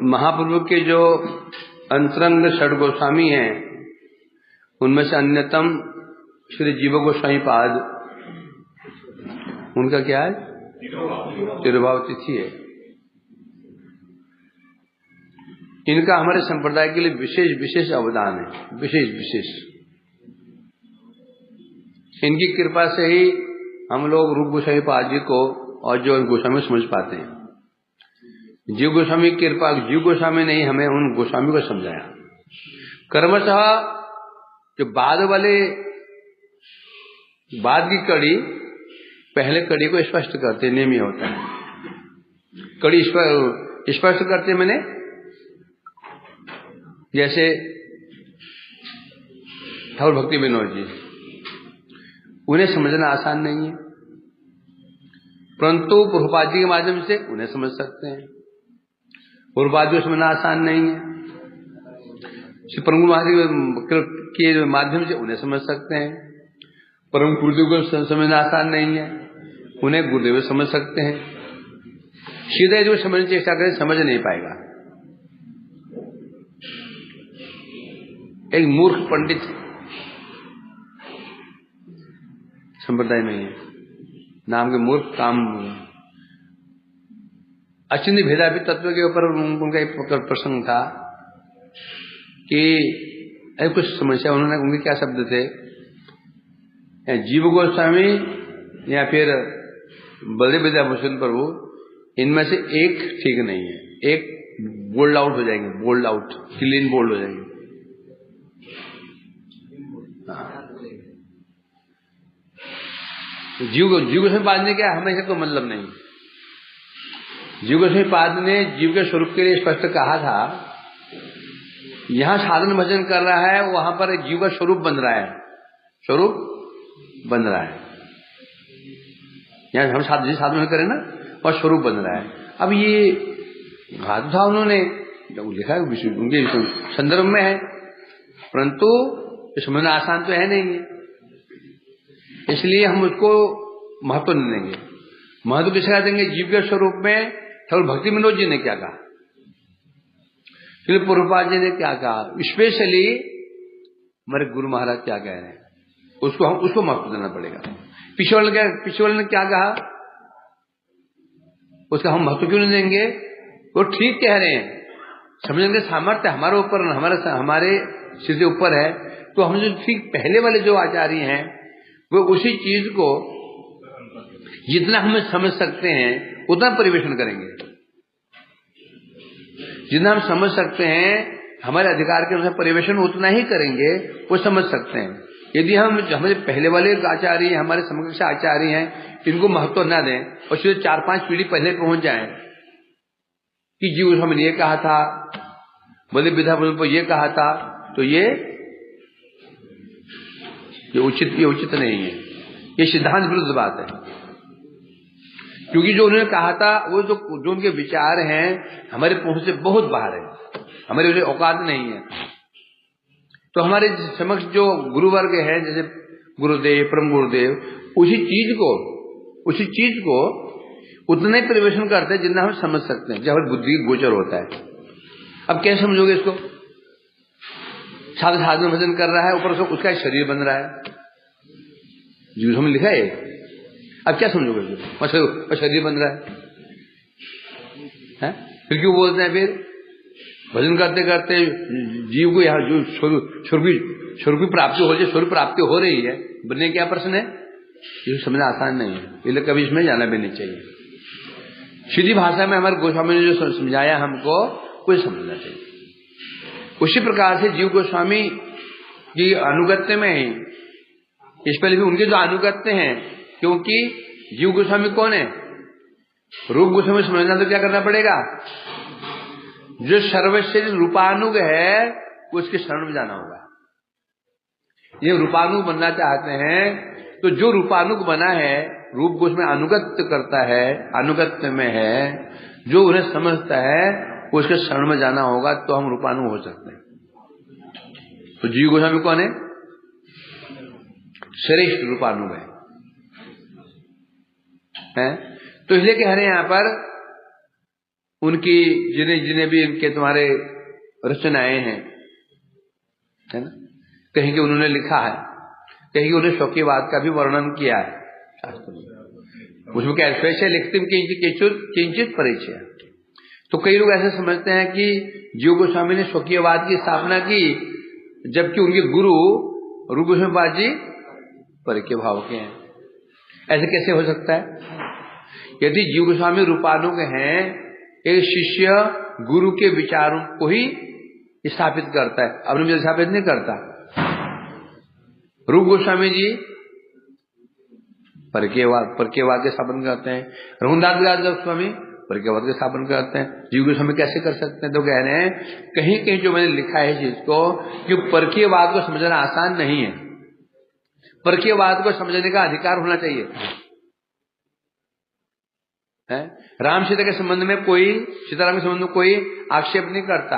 महाप्रभु के जो अंतरंग षड गोस्वामी हैं उनमें से अन्यतम श्री जीव गोस्वामी पाद, उनका क्या है? तिरुभाव तिथि है। इनका हमारे संप्रदाय के लिए विशेष विशेष अवदान है, विशेष विशेष। इनकी कृपा से ही हम लोग रूप गोस्वामी पाद जी को और जो गोस्वामी समझ पाते हैं। जीव गोस्वामी की कृपा, जीव गोस्वामी ने ही हमें उन गोस्वामी को समझाया। कर्मशः जो बाद की कड़ी पहले कड़ी को स्पष्ट करते, नियम ये होता है। कड़ी स्पष्ट करते मैंने, जैसे ठाकुर भक्ति विनोद जी, उन्हें समझना आसान नहीं है, परंतु प्रभुपाद जी के माध्यम से उन्हें समझ सकते हैं। प्रभुपाद जी को समझना आसान नहीं है, श्री परम गुरु महाराज के माध्यम से उन्हें समझ सकते हैं। परम गुरुदेव को समझना आसान नहीं है, उन्हें गुरुदेव समझ सकते हैं। सीधे जो समझने की चेष्टा करें समझ नहीं पाएगा। एक मूर्ख पंडित संप्रदाय में है, नाम के मूर्ख काम अचिंत्य भेदाभेद तत्व के ऊपर उनका एक प्रसंग था कि कुछ समस्या, उन्होंने, उनके क्या शब्द थे, जीव गोस्वामी या फिर बलदेव विद्याभूषण प्रभु, इनमें से एक ठीक नहीं है, एक बोल्ड आउट हो जाएंगे, बोल्ड आउट, क्लीन बोल्ड हो जाएंगे। जीव गोस्वामी पाद ने क्या, हमें कोई मतलब नहीं। जीव गोस्वामी पाद ने जीव के स्वरूप के लिए स्पष्ट कहा था, यहां साधन भजन कर रहा है, वहां पर जीव का स्वरूप बन रहा है, स्वरूप बन रहा है। यहां हम साधन करें ना, और स्वरूप बन रहा है। अब ये घात था, उन्होंने लिखा है, उनके संदर्भ में है, परंतु समझना आसान तो है नहीं है, इसलिए हम उसको महत्व नहीं देंगे। महत्व किसका देंगे? जीव के स्वरूप में ठाकुर भक्ति विनोद जी ने क्या कहा, श्री प्रभुपाद जी ने क्या कहा, स्पेशली हमारे गुरु महाराज क्या कह रहे हैं, उसको महत्व देना पड़ेगा। पीछे वाले ने क्या कहा, उसका हम महत्व क्यों नहीं देंगे? वो ठीक कह रहे हैं, समझने के सामर्थ्य हमारे ऊपर, हमारे सिर से ऊपर है, तो हम जो ठीक पहले वाले जो आचार्य हैं वो उसी चीज को जितना हम समझ सकते हैं उतना परिवेशन करेंगे। जितना हम समझ सकते हैं हमारे अधिकार के अनुसार परिवेशन उतना ही करेंगे, वो समझ सकते हैं। यदि हम हमारे पहले वाले आचार्य, हमारे समकक्ष आचार्य हैं, इनको महत्व न दें और सीधे 4-5 पीढ़ी पहले पहुंच जाएं कि जीव गोस्वामी ने ये कहा था, बलदेव विद्याभूषण को ये कहा था, तो ये उचित नहीं है, ये सिद्धांत विरुद्ध बात है। क्योंकि जो उन्होंने कहा था वो जो उनके विचार हैं हमारे पहुंच से बहुत बाहर है, हमारे लिए औकात नहीं है। तो हमारे समक्ष जो गुरुवर्ग है, जैसे गुरुदेव, परम गुरुदेव, उसी चीज को उतना ही परिवेशन करते हैं जितना हम समझ सकते हैं, जब हमारी बुद्धि गोचर होता है। अब कैसे समझोगे इसको? साधन भजन कर रहा है, ऊपर से उसका शरीर बन रहा है, जीव में लिखा है। अब क्या समझोगे इसको? शरीर बन रहा है? फिर क्यों बोलते हैं? फिर भजन करते करते जीव को यहाँ जो स्वरूप की प्राप्ति हो रही है, स्वरूप प्राप्ति हो रही है, बनने क्या प्रश्न है? ये समझना आसान नहीं है, इसलिए कभी इसमें जाना भी नहीं चाहिए। सीधी भाषा में हमारे गोस्वामी ने जो समझाया हमको, वो समझना चाहिए। उसी प्रकार से जीव गोस्वामी की अनुगत्य में ही, इस पहले भी उनके जो अनुगत्य हैं, क्योंकि जीव गोस्वामी कौन है? रूप गोस्वामी समझना तो क्या करना पड़ेगा? जो सर्वश्रेष्ठ रूपानुग है उसके शरण में जाना होगा। ये रूपानुग बनना चाहते हैं तो जो रूपानुग बना है, रूप गोस्वामी अनुगत्य करता है, अनुगत्य में है, जो उन्हें समझता है उसके शरण में जाना होगा, तो हम रूपानुग हो सकते हैं। तो जीव गोस्वामी कौन है? श्रेष्ठ रूपानुग है। तो इसलिए कह रहे हैं यहां पर उनकी जिन्हें जिन्हें भी इनके तुम्हारे रचनाएं हैं, है ना, कहीं कि उन्होंने लिखा है, कहीं कि उन्होंने शौकीवाद का भी वर्णन किया है शास्त्र में। उसमें क्या स्पेशल लिखते किंचित परिचय। तो कई लोग ऐसे समझते हैं कि जीव गोस्वामी ने शौकीयवाद की स्थापना की, जबकि उनके गुरु रूप गोस्वामी पाद जी परकीय भाव के हैं। ऐसे कैसे हो सकता है? यदि जीव गोस्वामी रूपानुग हैं, एक शिष्य गुरु के विचारों को ही स्थापित करता है, अपने विचार स्थापित नहीं करता। रूप गोस्वामी जी परकीयवाद के स्थापन करते हैं, रघुनाथ गोस्वामी परकीयवाद के स्थापन करते हैं। जीव गोस्वामी कैसे कर सकते हैं? तो कह रहे हैं कहीं कहीं जो मैंने लिखा है इस चीज को कि परकीयवाद को समझना आसान नहीं है, परकीयवाद को समझने का अधिकार होना चाहिए। है? राम सीता के संबंध में कोई, सीताराम के संबंध में कोई आक्षेप नहीं करता,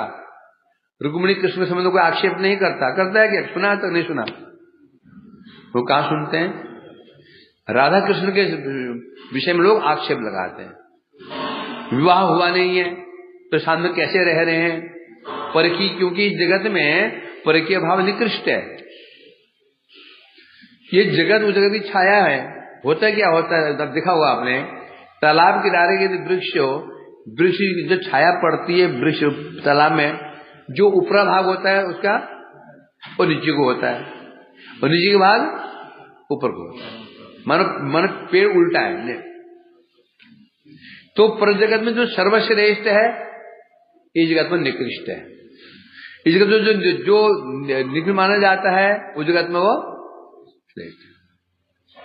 रुक्मिणी कृष्ण के संबंध में कोई आक्षेप नहीं करता। करता है क्या? सुना तक नहीं सुना। वो कहां सुनते हैं? राधा कृष्ण के विषय में लोग आक्षेप लगाते हैं, विवाह हुआ नहीं है तो साथ में कैसे रह रहे हैं, परकी, क्योंकि इस जगत में परकीय भाव निकृष्ट है। ये जगत उस जगत की छाया है। होता क्या होता है, तब देखा हुआ आपने, तालाब किनारे के वृक्ष जो छाया पड़ती है वृक्ष तालाब में, जो ऊपरा भाग होता है उसका वो नीचे को होता है, और नीचे के भाग ऊपर को। मानो पेड़ उल्टा है। तो पर जगत में जो सर्वश्रेष्ठ है, इस जगत में निकृष्ट है। इस जगत में जो निकृष्ट माना जाता है, उस जगत में वो श्रेष्ठ है।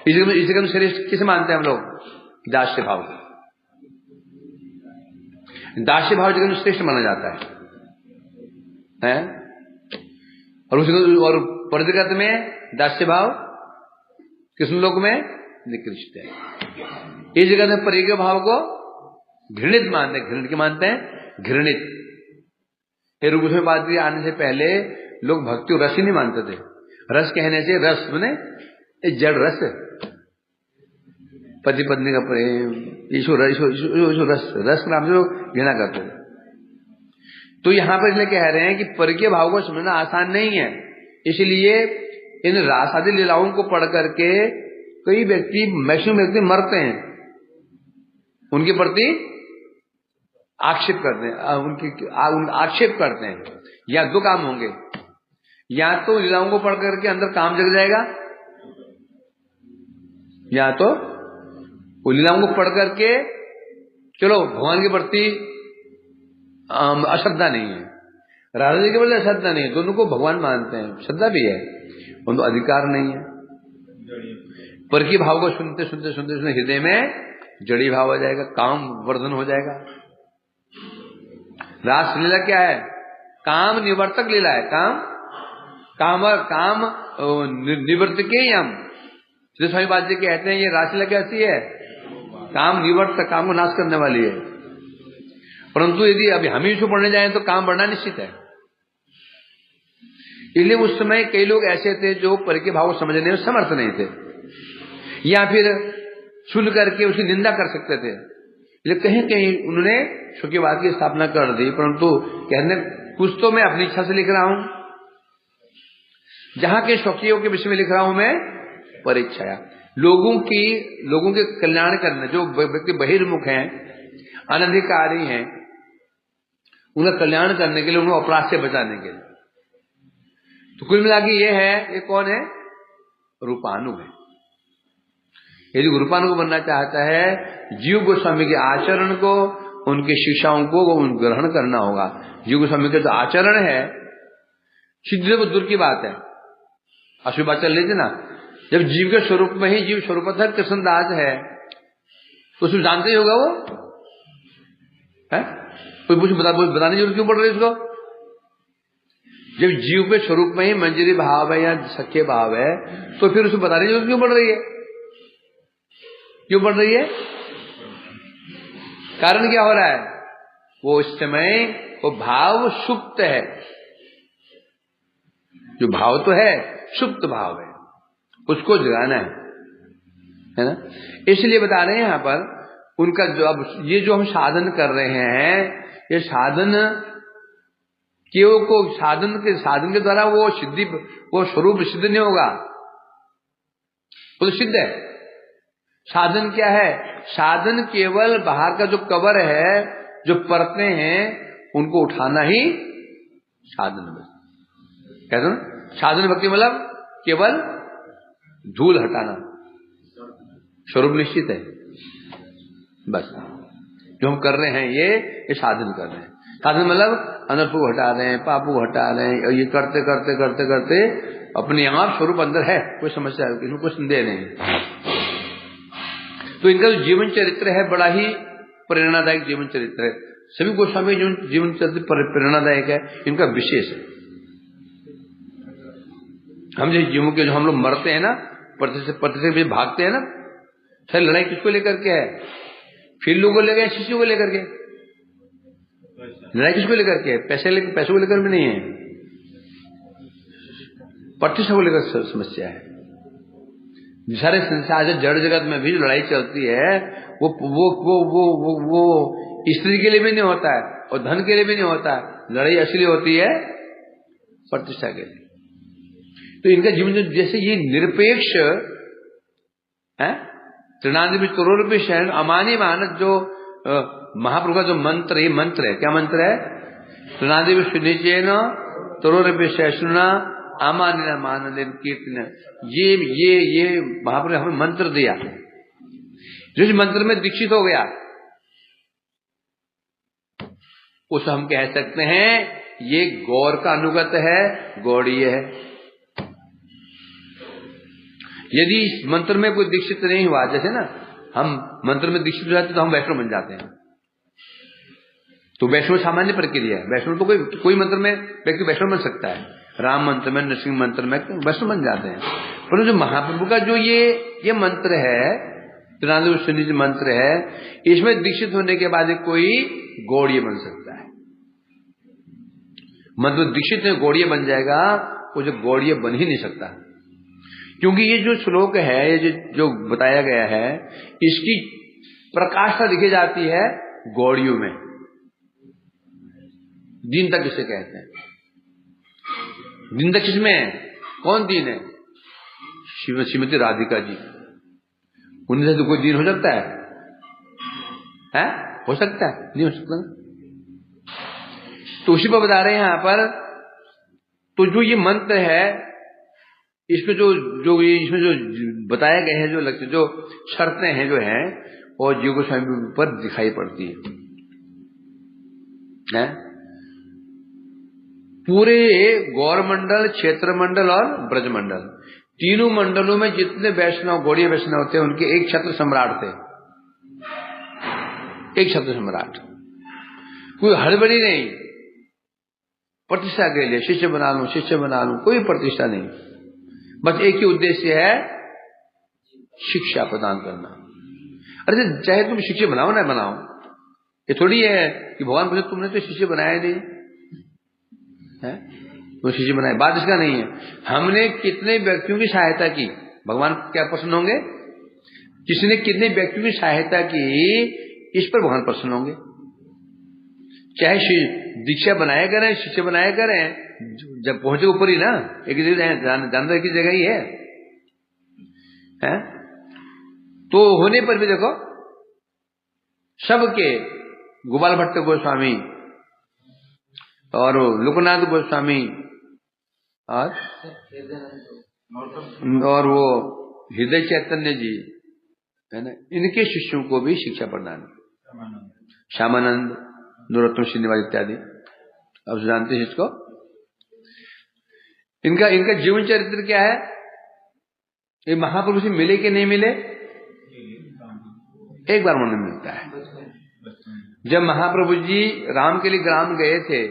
इस जगत में श्रेष्ठ किसे मानते हैं हम लोग? दास्य भाव को। दास्य भाव जगत में श्रेष्ठ माना जाता है? और परजगत में दास्य भाव किस लोक में निकृष्ट है। इस जगत में परकीय भाव को घृणित मानते हैं। घृणित के मानते हैं? घृणित। ये रूप गोस्वामी पाद जी आने से पहले लोग भक्ति और रस ही नहीं मानते थे। रस कहने से, रस बने जड़ रस, पति पत्नी का प्रेम, ईश्वर रस नाम से लोग घृणा करते थे। तो यहां पर इसलिए कह रहे हैं कि परकीय भाव को समझना आसान नहीं है। इसलिए इन रास आदि लीलाओं को पढ़ करके कई व्यक्ति, मैक्सिमम व्यक्ति मरते हैं, उनके प्रति आक्षेप करते हैं, आक्षेप करते हैं। या दो काम होंगे, या तो लीलाओं को पढ़ करके अंदर काम जग जाएगा, या तो लीलाओं को पढ़ करके चलो भगवान के प्रति अश्रद्धा नहीं है, राधा जी के प्रति अश्रद्धा नहीं है, दोनों को भगवान मानते हैं, श्रद्धा भी है, उनको अधिकार नहीं है। परकीय भाव को सुनते सुनते सुनते सुनते हृदय में जड़ी भाव आ जाएगा, काम वर्धन हो जाएगा। रास लीला क्या है? काम निवर्तक लीला है। काम निवर्तक के हम स्वामी पाद जी कहते हैं ये रासलीला कैसी है? काम निवर्तक, काम को नाश करने वाली है। परंतु यदि अभी हम ही इसको पढ़ने जाएं तो काम बढ़ना निश्चित है। इसलिए उस समय कई लोग ऐसे थे जो परकीय भाव को समझने में समर्थ नहीं थे, या फिर सुन करके उसकी निंदा कर सकते थे। लेकिन कहीं कहीं उन्होंने शौकीवाद की स्थापना कर दी, परंतु कहने कुछ तो मैं अपनी इच्छा से लिख रहा हूं, जहां के शौकियों के विषय में लिख रहा हूं मैं परीक्षा, लोगों के कल्याण करने, जो व्यक्ति बहिर्मुख हैं, अनधिकारी हैं, उनका कल्याण करने के लिए, उन्हें अपराध से बचाने के लिए। तो कुल मिला के ये है, ये कौन है? रूपानु है। यदि रूपानु बनना चाहता है, जीव गोस्वामी के आचरण को, उनकी शिक्षाओं को ग्रहण करना होगा। जीव गोस्वामी का जो आचरण है, सिद्ध वो दूर की बात है, अशुभ बात चल रही थी ना। जब जीव के स्वरूप में ही जीव स्वरूपतः कृष्णदास है, तो उसको जानते ही होगा वो है, कोई कुछ बताने की जरूरत क्यों पड़ रही है उसको? जब जीव के स्वरूप में ही मंजरी भाव है या सख्य भाव है, तो फिर उसको बताने की जरूरत क्यों पड़ रही है? क्यों पड़ रही है? कारण क्या हो रहा है? वो इस समय वो भाव सुप्त है, जो भाव तो है सुप्त भाव है, उसको जगाना है ना। इसलिए बता रहे हैं यहां पर उनका जो अब ये जो हम साधन कर रहे हैं, ये साधन केवल को साधन के द्वारा वो सिद्धि, वो स्वरूप सिद्ध नहीं होगा। वो तो सिद्ध है। साधन क्या है? साधन केवल बाहर का जो कवर है, जो परतें हैं, उनको उठाना ही साधन है। कहते हैं साधन भक्ति मतलब केवल धूल हटाना, स्वरूप निश्चित है। बस जो हम कर रहे हैं ये साधन कर रहे हैं। साधन मतलब अनर्थ को हटा रहे हैं, पापों को हटा रहे हैं, और ये करते करते करते करते अपने आप स्वरूप अंदर है, कोई समस्या है, इसमें कोई संदेह नहीं। तो इनका जो जीवन चरित्र है बड़ा ही प्रेरणादायक जीवन चरित्र है। सभी गोस्वामी जो जीवन चरित्र प्रेरणादायक है, इनका विशेष है। हम जो जीवों के जो हम लोग मरते हैं ना, पति से भागते हैं ना, सर लड़ाई किसको लेकर के है? फील्डों को लेकर, शिष्यों को लेकर के। लड़ाई किसको लेकर के? पैसों को लेकर भी नहीं है, प्रतिष्ठा को लेकर समस्या है। सारे संसार जड़ जगत में भी जो लड़ाई चलती है वो स्त्री के लिए भी नहीं होता है और धन के लिए भी नहीं होता है। लड़ाई असली होती है प्रतिष्ठा के लिए। तो इनका जीवन जैसे ये निरपेक्ष है, तृणादि तरोर पे शरण अमानी मानस, जो महाप्रभु का जो मंत्र, ये मंत्र है, क्या मंत्र है? तृणादि नीचे न तरोर पे शैषणा अमान्य मान कीर्तन। ये महाप्रभु ने हमें मंत्र दिया, जिस मंत्र में दीक्षित हो गया उस हम कह सकते हैं ये गौर का अनुगत है, गौड़ीय है। यदि इस मंत्र में कोई दीक्षित नहीं हुआ, जैसे ना हम मंत्र में दीक्षित हो जाते तो हम वैष्णव बन जाते हैं। तो वैष्णव सामान्य प्रक्रिया है। वैष्णव तो कोई मंत्र में व्यक्ति वैष्णव बन सकता है, राम मंत्र में, नरसिंह मंत्र में वैष्णव बन जाते हैं। पर जो महाप्रभु का जो ये मंत्र है, त्रिनाद मंत्र है, इसमें दीक्षित होने के बाद कोई गौड़ीय बन सकता है। मतलब दीक्षित में गौड़ीय बन जाएगा, वो जो गौड़ीय बन ही नहीं सकता, क्योंकि ये जो श्लोक है, ये जो बताया गया है, इसकी प्रकाशता दिखी जाती है गौड़ियों में। दीन तक इसे कहते हैं। दीन तक किसमें है? कौन दीन है? श्रीमती राधिका जी। उनसे तो कोई दीन हो सकता है? हो सकता है? नहीं हो सकता। तो उसी पर बता रहे हैं यहां पर। तो जो ये मंत्र है, इसमें जो इसमें जो बताया गया है, जो लक्ष्य, जो शर्तें हैं जो हैं, और जीव गोस्वामी पर दिखाई पड़ती है। पूरे गौरमंडल, क्षेत्र मंडल और ब्रज मंडल, तीनों मंडलों में जितने वैष्णव, गौड़ीय वैष्णव होते हैं, उनके एक छत्र सम्राट थे। एक छत्र सम्राट, कोई हड़बड़ी नहीं, प्रतिष्ठा के लिए शिष्य बना लूं, कोई प्रतिष्ठा नहीं। बस एक ही उद्देश्य है, शिक्षा प्रदान करना। अरे चाहे तुम शिष्य बनाओ ना बनाओ, ये थोड़ी है कि भगवान बोले तुमने तो शिष्य बनाया नहीं है, वो शिष्य बनाए, बात इसका नहीं है। हमने कितने व्यक्तियों की सहायता की, भगवान क्या प्रसन्न होंगे? किसने कितने व्यक्तियों की सहायता की, इस पर भगवान प्रसन्न होंगे। चाहे दीक्षा बनाया करें, शिष्य बनाया करें, जब पहुंचे ऊपर ही ना, एक जगह जानना एक जगह ही है। तो होने पर भी देखो सबके, गोपाल भट्ट गोस्वामी और लोकनाथ गोस्वामी और वो हृदय चैतन्य जी है ना, इनके शिष्यों को भी शिक्षा प्रदान, श्यामानंद, नरोत्तम श्रीनिवास इत्यादि, अब जानते हैं इसको। इनका जीवन चरित्र क्या है? ये महाप्रभु से मिले कि नहीं मिले? एक बार उन्हें मिलता है। जब महाप्रभु जी राम के लिए ग्राम गए थे,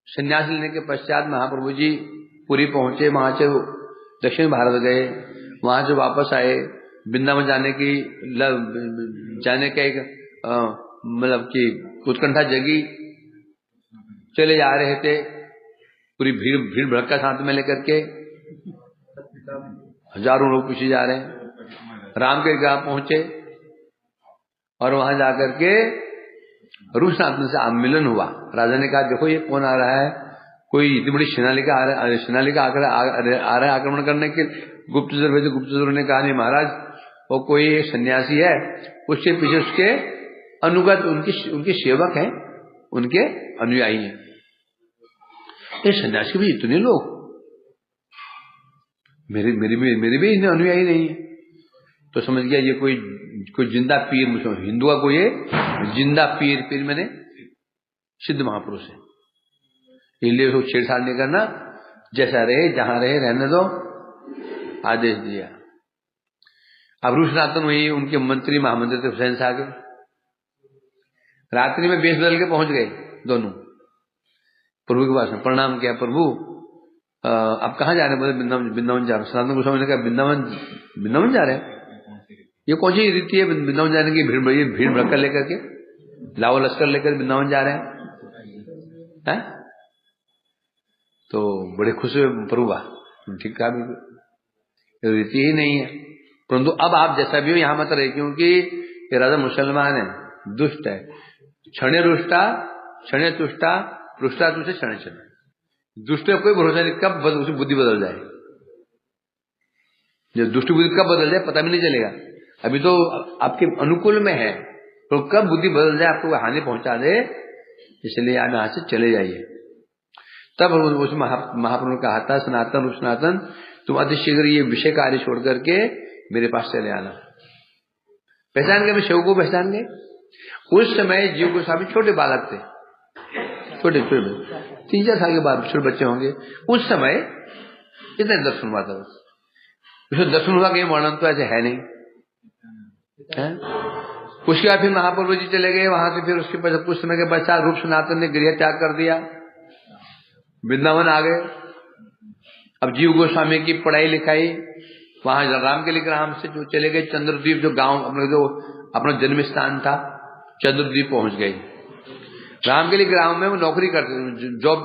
संन्यास लेने के पश्चात महाप्रभु जी पुरी पहुंचे, वहां से दक्षिण भारत गए, वहां से वापस आए, वृंदावन जाने का एक मतलब कि उत्कंठा जगी, चले जा रहे थे, पूरी भीड़ भड़का साथ में लेकर के, हजारों लोग पीछे जा रहे हैं। राम के गांव पहुंचे, और वहां जाकर के रूप सनातन से मिलन हुआ। राजा ने कहा देखो ये कौन आ रहा है, कोई इतनी बड़ी सेना लेकर आ रहा है आक्रमण करने के। गुप्तचर भेजे, गुप्तचरों ने कहा नहीं महाराज वो कोई सन्यासी है, उसके पीछे उसके अनुगत उनके सेवक हैं, उनके अनुयायी हैं। ये सन्यासी भी इतने लोग, मेरे भी इतने अनुयायी नहीं है। तो समझ गया ये कोई जिंदा पीर, हिंदू का कोई जिंदा पीर मैंने सिद्ध महापुरुष है। इसलिए उसको छेड़छाड़ नहीं करना, जैसा रहे जहां रहे रहने दो, आदेश दिया। अब रूप सनातन वही उनके मंत्री महामंत्री थे हुसैन शाह के। रात्रि में बेस बदल के पहुंच गए दोनों प्रभु के पास में, प्रणाम किया। प्रभु अब कहाँ जा रहे हैं? बोले वृंदावन जा रहे। सनातन गोस्वामी ने कहा वृंदावन जा रहे हैं? ये कौन सी रीति है वृंदावन जाने की? भीड़ भड़का लेकर के, लावा लश्कर लेकर वृंदावन जा रहे हैं? तो बड़े खुश हुए प्रभु, ठीक कहा, बिल्कुल रीति ही नहीं है। परंतु अब आप जैसा भी हो यहां मत रहे, क्योंकि ये राजा मुसलमान है, दुष्ट है। क्षणे रुष्टा क्षणे तुष्टा रुष्टा तुष्ट क्षणे क्षण। दुष्ट का कोई भरोसा नहीं, कब उसकी बुद्धि बदल जाए। जो दुष्ट बुद्धि कब बदल जाए पता भी नहीं चलेगा। अभी तो आपके अनुकूल में है, तो कब बुद्धि बदल जाए आपको हानि पहुंचा दे, इसलिए आप यहां से चले जाइए। तब उस महाप्रभु ने कहा था सनातन रूप सनातन तुम अतिशीघ्र ये विषय कार्य छोड़ करके मेरे पास चले आना। पहचान गए? मैं शिव को पहचान गए। उस समय जीव गोस्वामी छोटे बालक थे, छोटे 3-4 साल के बाद छोटे बच्चे होंगे। उस समय इतना दर्शन हुआ था, उसमें दर्शन हुआ कहीं वर्णन तो ऐसे है नहीं है? उसके बाद फिर महाप्रभु जी चले गए वहां से। फिर उसके बाद कुछ समय के पश्चात रूप सनातन ने गृह त्याग कर दिया, वृंदावन आ गए। अब जीव गोस्वामी की पढ़ाई लिखाई वहां राम के लिए ग्राम से जो चले गए चंद्रद्वीप, जो गांव अपना जन्म स्थान था, चंद्रद्वीप पहुंच गए। राम के लिए ग्राम में वो नौकरी करते, जॉब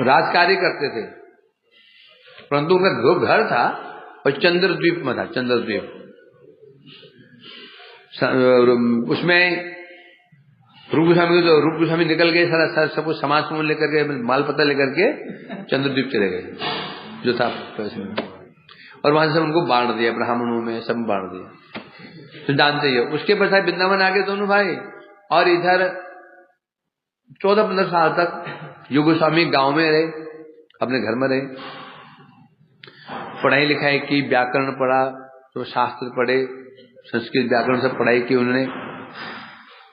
राजकार्य करते थे, परंतु उनका घर था और चंद्रद्वीप में था। चंद्रद्वीप उसमें रूप गोस्वामी निकल गए, सारा सब कुछ समाज समूह लेकर के, माल पता लेकर के चंद्रद्वीप चले गए जो था पैसे में, और वहां से उनको बांट दिया, ब्राह्मणों में सब बांट दिया। तो जानते ही हो। उसके पश्चात वृंदावन आ गए दोनों भाई, और इधर 14-15 साल तक युग गोस्वामी गांव में रहे, अपने घर में रहे, पढ़ाई लिखाई की, व्याकरण पढ़ा, तो शास्त्र पढ़े, संस्कृत व्याकरण सब पढ़ाई की उन्होंने।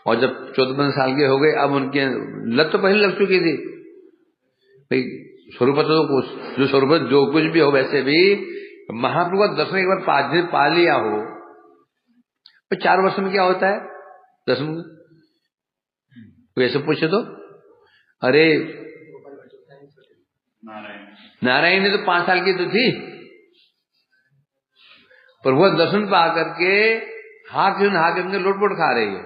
और जब 14-15 साल के हो गए, अब उनके लत तो पहले लग चुकी थी भाई। स्वरूप तो जो स्वरूप जो कुछ भी हो, वैसे भी महाप्रभु का दर्शन एक बार पा लिया हो, तो 4 वर्ष में क्या होता है दर्शन? कोई ऐसे पूछे तो अरे नारायण ने तो 5 साल की तो थी, पर वो दर्शन पा करके हाकिम लोटपोट खा रही है।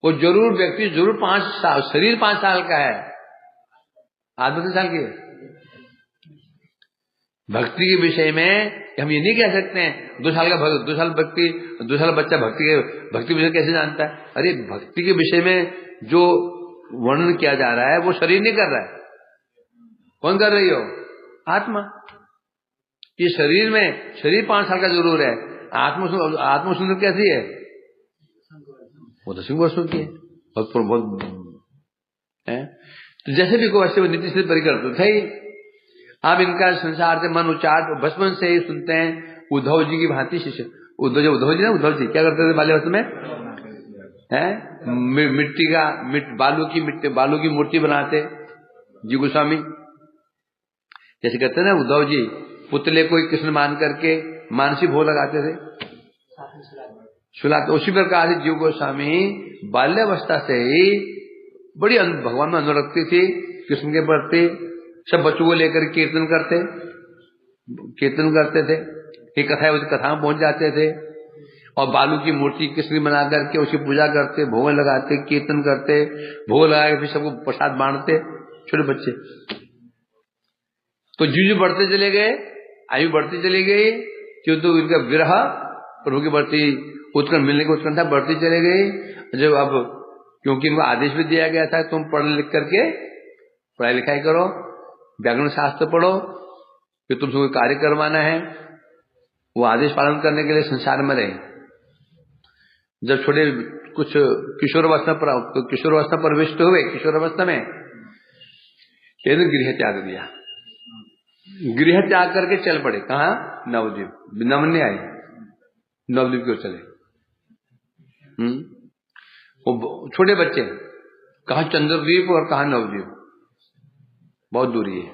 वो जरूर व्यक्ति जरूर 5 साल, शरीर 5 साल का है, आदमी 3 साल की है। भक्ति के विषय में हम ये नहीं कह सकते हैं 2 साल का 2 साल बच्चा भक्ति के विषय कैसे जानता है? अरे भक्ति के विषय में जो वर्णन किया जा रहा है वो शरीर नहीं कर रहा है। कौन कर रही हो? आत्मा। ये शरीर 5 साल का जरूर है, आत्मा सुंदर कैसी है? वो 10 वर्षों की है, बहुत है। तो जैसे भी को वैसे वो नीति से परिकर थे। अब इनका संसार से मन उच्चाट बचपन से ही सुनते हैं। उद्धव जी की भांति शिष्य, उद्धव जी क्या करते थे बाल्यवस्थ में? बालू की मूर्ति बनाते जी गोस्वामी। जैसे कहते हैं ना उद्धव जी पुतले को कृष्ण मान करके मानसी भोग लगाते थे, सुलाते। उसी प्रकार से जीव गोस्वामी बाल्यावस्था से ही बड़ी भगवान में अनुरक्ति थी, कृष्ण के प्रति। सब बच्चों को लेकर कीर्तन करते थे, एक कथा है उस कथा में पहुंच जाते थे, और बालू की मूर्ति कृष्ण बना करके उसकी पूजा करते, भोग लगाते, कीर्तन करते, भोग लगा के फिर सबको प्रसाद बांटते, छोटे बच्चे। तो जीव बढ़ते चले गए, आयु बढ़ती चली गई, क्योंकि इनका विरह प्रभु की बढ़ती उत्कंठ मिलने की उत्कंठा बढ़ती चली गई। जब अब क्योंकि इनको आदेश भी दिया गया था तुम पढ़ लिख करके पढ़ाई लिखाई करो, व्याकरण शास्त्र पढ़ो, फिर तुमसे कोई कार्य करवाना है, वो आदेश पालन करने के लिए संसार में रहे। जब छोटे कुछ किशोरावस्था प्रविष्ट हुए, किशोरावस्था में गृह त्याग दिया, गृह त्याग करके चल पड़े। कहा? नवद्वीप। वृंदावन नहीं आए, नवद्वीप की ओर चले। वो छोटे बच्चे, कहा चंद्रद्वीप और कहा नवद्वीप, बहुत दूरी है।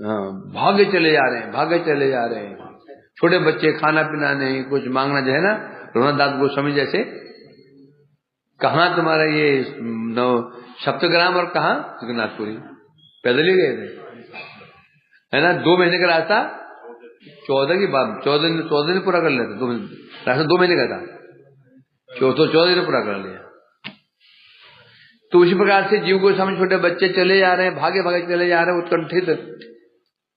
हाँ, भागे चले जा रहे हैं, भागे चले जा रहे हैं। छोटे बच्चे, खाना पीना नहीं, कुछ मांगना जो है ना, रघुनाथ गोस्वामी जैसे। कहाँ तुम्हारा ये सप्तग्राम और कहाँ जगन्नाथपुरी, पैदल ही गए थे, है ना। 2 महीने का रास्ता, 14 दिन पूरा कर लेते। रास्ता 2 महीने का था, 14 दिन पूरा कर लिया। तो उसी प्रकार से जीव गोस्वामी छोटे बच्चे चले जा रहे हैं, भागे भागे चले जा रहे हैं, उत्कंठित,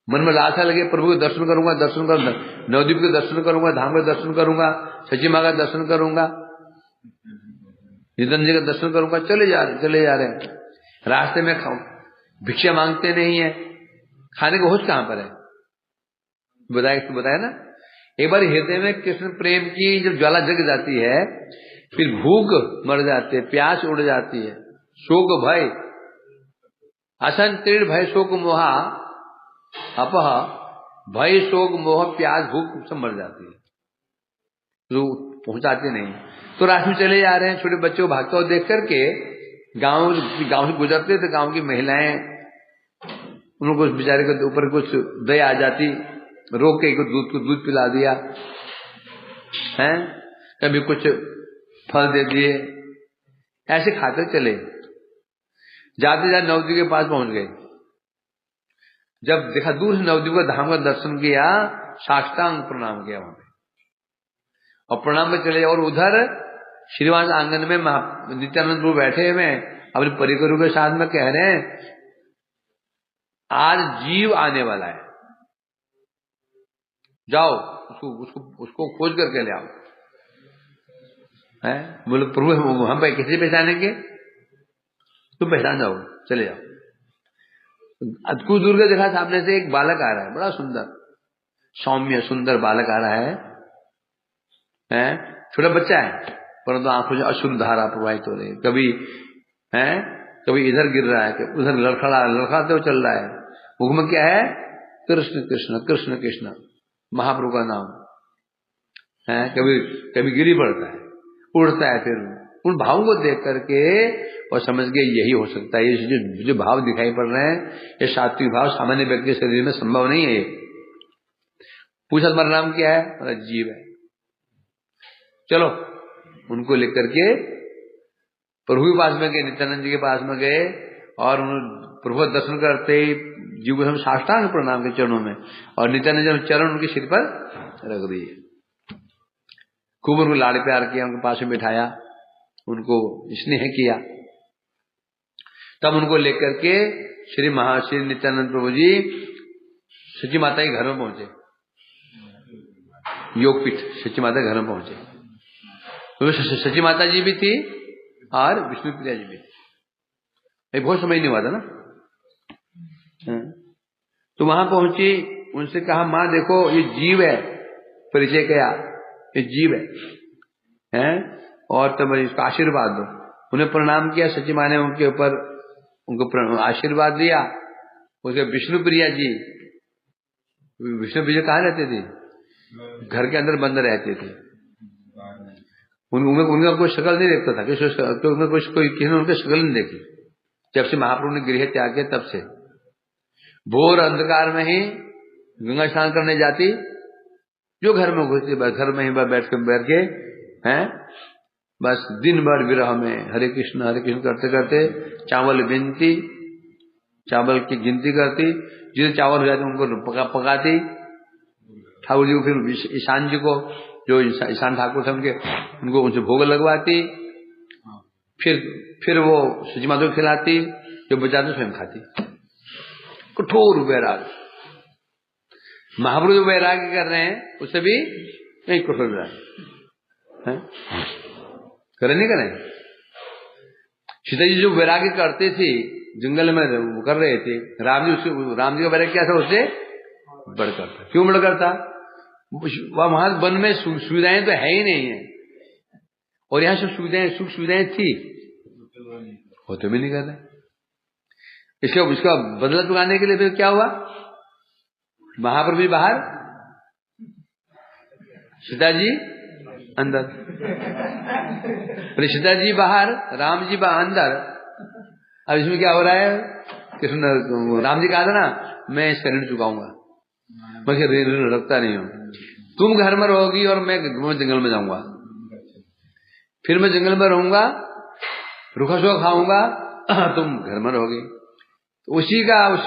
मन में लालसा लगे, प्रभु के दर्शन करूंगा, नवद्वीप के दर्शन करूंगा, धाम के दर्शन करूंगा, सची माँ का दर्शन करूंगा, नित्यानंद जी का दर्शन करूंगा। चले जा रहे हैं। रास्ते में भिक्षा मांगते नहीं है, खाने को होश कहां पर है, बताया ना। एक बार हृदय में कृष्ण प्रेम की जब ज्वाला जग जाती है, फिर भूख मर जाती है, प्यास उड़ जाती है, शोक भय असंतीर्ण भय शोक मोहा अपह, भय शोक मोह प्यास भूख सब मर जाती है, जो पहुंचाते नहीं। तो रास्ते में चले जा रहे हैं, छोटे बच्चों को भागते हुए देख करके गांव से गुजरते थे, गांव की महिलाएं उनको बेचारे के ऊपर कुछ दया आ जाती, रोक के दूध पिला दिया हैं, कभी कुछ फल दे दिए, ऐसे खाते चले। जाते जाते नवद्वीप के पास पहुंच गए। जब देखा दूर से नवद्वीप का धाम का दर्शन किया, साष्टांग प्रणाम किया वहां पे, और प्रणाम में चले। और उधर श्रीवास आंगन में नित्यानंद प्रभु बैठे हुए अपने परिकरों के साथ में कह रहे हैं, आज जीव आने वाला है, जाओ उसको खोज करके ले आओ। है बोले प्रभु हम कैसे पहचानेंगे? तुम पहचान जाओ, चले जाओ। कुछ दूर का देखा, सामने से एक बालक आ रहा है, बड़ा सुंदर सौम्य सुंदर बालक आ रहा है, छोटा बच्चा है, परंतु आंखों से अश्रु धारा प्रवाहित हो रही है, कभी इधर गिर रहा है, कभी उधर लड़खड़ाते हुए चल रहा है। मुख में क्या है? कृष्ण कृष्ण कृष्ण कृष्ण, महाप्रभु का नाम है। कभी गिरी पड़ता है, उड़ता है। फिर उन भावों को देख करके और समझ गए यही हो सकता है, ये जो भाव दिखाई पड़ रहे हैं, ये सात्विक भाव सामान्य व्यक्ति के शरीर में संभव नहीं है। ये पूछा तुम्हारा नाम क्या है? जीव है। चलो उनको लेकर के प्रभु के पास में गए, नित्यानंद जी के पास में गए, और प्रभु दर्शन करते ही जीव को हम साष्टांग प्रणाम के चरणों में, और नित्यानंद जी चरण उनके सिर पर रख दिए, खूब उनको लाड़ प्यार किया, उनके पास में बिठाया, उनको स्नेह किया। तब उनको लेकर के श्री नित्यानंद प्रभु जी सची माता के घर में पहुंचे, योगपीठ सची माता के घर में पहुंचे। तो सची माता जी भी थी और विष्णु प्रिया जी भी थी। बहुत समय नहीं हुआ था ना। तो वहां पहुंची, उनसे कहा मां देखो ये जीव है, परिचय किया, ये जीव है, और तब इसका आशीर्वाद दो। उन्हें प्रणाम किया, सची माँ ने उनके ऊपर उनको आशीर्वाद दिया। उसके विष्णु प्रिया जी कहाँ रहते थे? घर के अंदर बंद रहते थे। उनका कोई शक्ल नहीं देखता था, किसी ने उनकी शक्ल नहीं देखी। जब से महाप्रभु ने गृह त्याग किया तब से भोर अंधकार में ही गंगा स्नान करने जाती, जो घर में घुसती घर में ही बैठ के हैं, बस दिन भर विरह में हरे कृष्ण करते करते चावल गिनती, चावल की गिनती करती, जितने चावल हो जाते उनको पकाती। ठाकुर जी को फिर ईशान जी को, जो ईशान ठाकुर थे उनको उनसे भोग लगवाती, फिर वो सची माता को खिलाती, जो बचाते स्वयं खाती। कठोर वैराग। महाप्रभु जो वैराग्य कर रहे हैं उससे भी नहीं कठोर विराग है, करें नहीं करें। सीता जी जो वैराग्य करते थे जंगल में वो कर रहे थे, राम जी का वैराग्य क्या था, उससे बढ़कर था। क्यों बढ़कर था? वहां वन में सुविधाएं तो है ही नहीं है, और यहाँ सब सुविधाएं, सुख सुविधाएं थी, होते भी नहीं कर रहे। इसका बदला चुकाने के लिए फिर क्या हुआ, महाप्रभु जी बाहर, सीता जी अंदर। सीता जी बाहर, राम जी अंदर। अब इसमें क्या हो रहा है, कृष्ण राम जी कहा था ना, मैं इसका ऋण चुकाऊंगा, मैं ऋण रखता नहीं हूं। तुम घर में रहोगी और मैं जंगल में जाऊंगा, फिर मैं जंगल में रहूंगा, रूखा सूखा खाऊंगा, तुम घर में रहोगे। उसी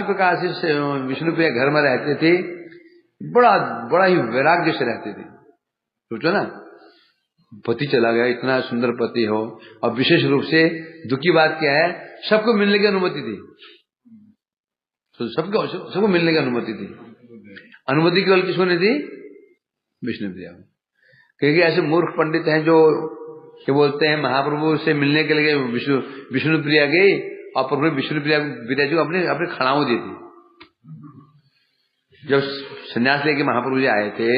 प्रकार से विष्णुप्रिया घर में रहते थे, बड़ा ही वैराग्य से रहते थे। सोचो ना, पति चला गया, इतना सुंदर पति हो, और विशेष रूप से दुखी बात क्या है, सबको मिलने की अनुमति थी, तो सबको मिलने की अनुमति थी। अनुमति केवल किसको नहीं थी, विष्णुप्रिया। क्योंकि ऐसे मूर्ख पंडित हैं जो क्या बोलते हैं, महाप्रभु से मिलने के लिए विष्णुप्रिया गई, और प्रभु विष्णुप्रिया जी अपने खड़ाऊ दी थी। जब संन्यास लेके महाप्रभु जी आए थे,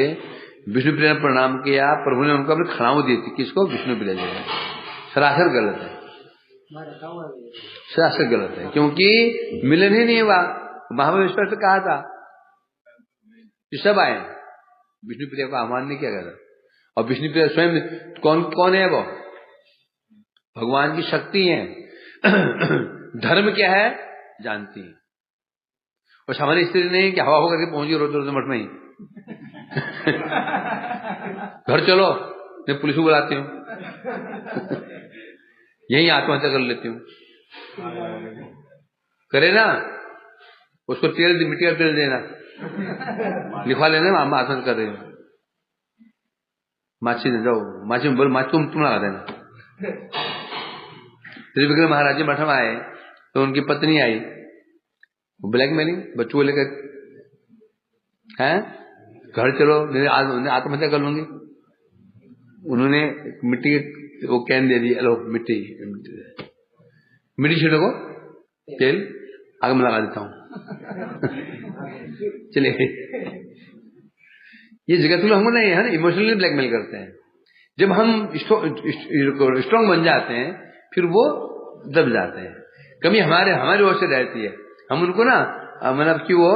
विष्णुप्रिया ने प्रणाम किया, प्रभु ने उनको अपनी खड़ाऊ दी थी। किसको? विष्णुप्रिया जी ने। सरासर गलत है, सरासर गलत है, क्योंकि मिलन ही नहीं हुआ। महाप्रभु ईश्वर से कहा था कि सब आए, विष्णुप्रिया को आह्वान नहीं किया गया था। और विष्णुप्रिया स्वयं कौन है, वो भगवान की शक्ति है, धर्म क्या है जानती है। और हमारी स्त्री नहीं कि हवा होकर के पहुंच गई रोज मठ में ही घर चलो, मैं पुलिस को बुलाती हूँ, यही आत्महत्या कर लेती हूँ। करे ना, उसको मिट्टी का तेल देना, लिखवा लेना, हम आत्महत्या कर रहे हो। माछी जाओ, माछी बोल, माछी तुम लगा देना। त्रिविक्रम महाराज जी मठ में आए तो उनकी पत्नी आई, ब्लैकमेलिंग, बच्चों को लेकर, हैं घर चलो, आत्महत्या कर लूंगी। उन्होंने मिट्टी वो कैन दे दी, लो मिट्टी छीटो को तेल आगे में लगा देता हूं चलिए, ये जगत में हमको नहीं है ना, इमोशनली ब्लैकमेल करते हैं। जब हम स्ट्रॉन्ग बन जाते हैं, फिर वो दब जाते हैं। कमी हमारी ओर से रहती है, हम उनको ना मतलब कि वो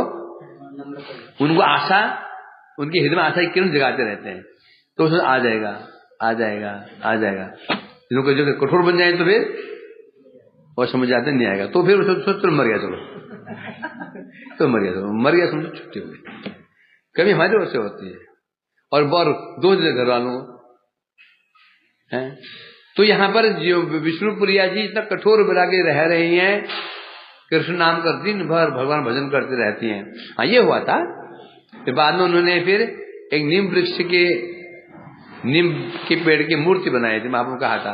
उनको आशा, उनके हृदय में आशा की किरण जगाते रहते हैं, तो उसमें आ जाएगा आ जाएगा आ जाएगा। जिनको जो कठोर बन जाए तो फिर और समझ जाते नहीं आएगा, तो फिर चलो मर गया, चलो तो मर गया समझो, छुट्टी हो गई। कभी हमारी ओर से होती है, और दो घर वालों है। तो यहाँ पर जो विष्णुप्रिया जी इतना कठोर वैराग्य रह रही हैं, कृष्ण नाम कर दिन भर भगवान भजन करते रहती हैं। हाँ, ये हुआ था। फिर बाद में उन्होंने फिर एक नीम के पेड़ की मूर्ति बनाई थी, महाप्रभु कहा था,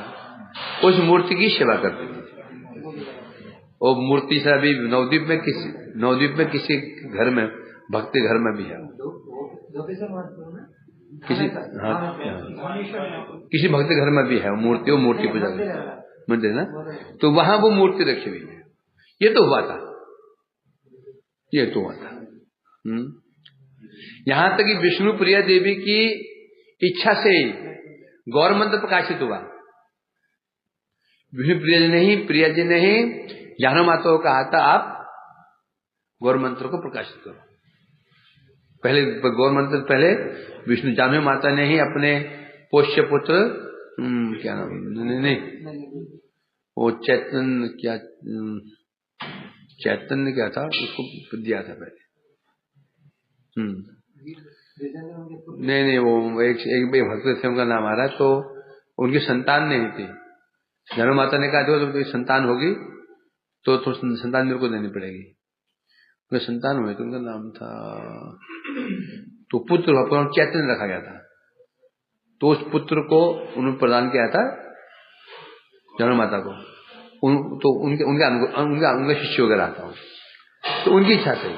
उस मूर्ति की सेवा करते थे। वो मूर्ति से अभी नवद्वीप में किसी घर में, भक्ति घर में भी है, किसी भक्ति घर में भी है वो मूर्ति पूजा मंदिर ना, तो वहां वो मूर्ति रखी हुई है। ये तो हुआ था। यहां तक कि विष्णुप्रिया देवी की इच्छा से गौर मंत्र प्रकाशित हुआ। प्रिया जी ने ही जानो माता को कहा था, आप गौर मंत्र को प्रकाशित करो। पहले गौर मंत्र पहले विष्णु जानो माता ने ही अपने पोष्य पुत्र क्या नाम, नहीं वो चैतन्य क्या था, उसको दिया था पहले। नहीं वो एक भक्त थे, उनका नाम आ रहा है, तो उनकी संतान नहीं थी। जानो माता ने कहा था तो संतान होगी तो संतान मेरे को देनी पड़ेगी। उनके संतान हुए तो उनका नाम था, तो पुत्र चैतन्य रखा गया था, तो उस पुत्र को उन्होंने प्रदान किया था जानो माता को। तो उनका शिष्य वगैरह था, तो उनकी इच्छा से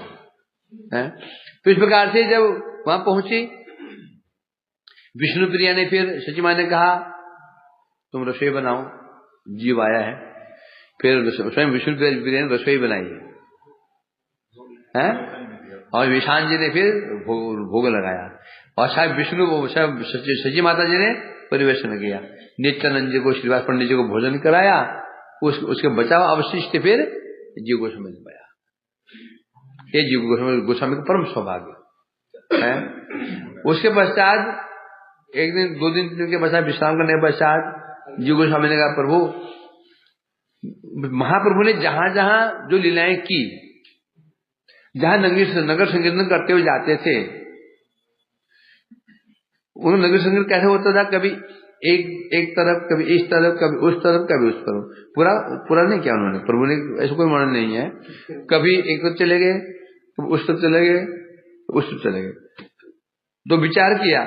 है। तो इस प्रकार से जब वहां पहुंची, विष्णु प्रिया ने फिर सची माँ ने कहा तुम रसोई बनाओ, जीव आया है। फिर स्वयं विष्णु प्रिया ने रसोई बनाई है, और विशान जी ने फिर भोग लगाया, और शायद विष्णु सची माता जी ने परिवेशन किया। नित्यानंद जी को, श्रीवास पंडित जी को भोजन कराया, उसके बचा हुआ अवशिष्ट फिर जीव गोस्वामी ने पाया। ये जीव गोस्वामी का परम सौभाग्य है। उसके पश्चात एक दिन 2 दिन के पश्चात विश्राम करने के पश्चात जीव गोस्वामी ने कहा प्रभु, महाप्रभु ने जहां जहां जो लीलाएं की, जहां नगर संकीर्तन करते हुए जाते थे, उन नगर संकीर्तन कैसे होता था, कभी एक तरफ, कभी इस तरफ, कभी उस तरफ, कभी उस तरफ, पूरा नहीं किया उन्होंने। प्रभु ने ऐसा कोई वर्णन नहीं है, कभी एक तरफ चले गए, कभी उस तरफ चले गए, उस तरफ चले गए। तो विचार किया,